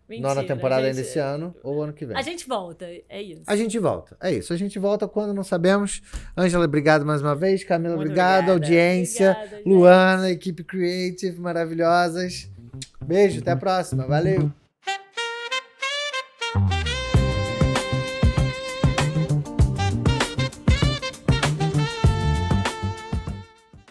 Mentira, 9ª temporada gente. ainda esse ano ou ano que vem. A gente volta, é isso. A gente volta. É isso. A gente volta quando não sabemos. Ângela, obrigado mais uma vez. Camila, Muito obrigado. obrigada. Audiência. Obrigada, gente. Luana, equipe Creative, maravilhosas. Beijo, até a próxima. Valeu.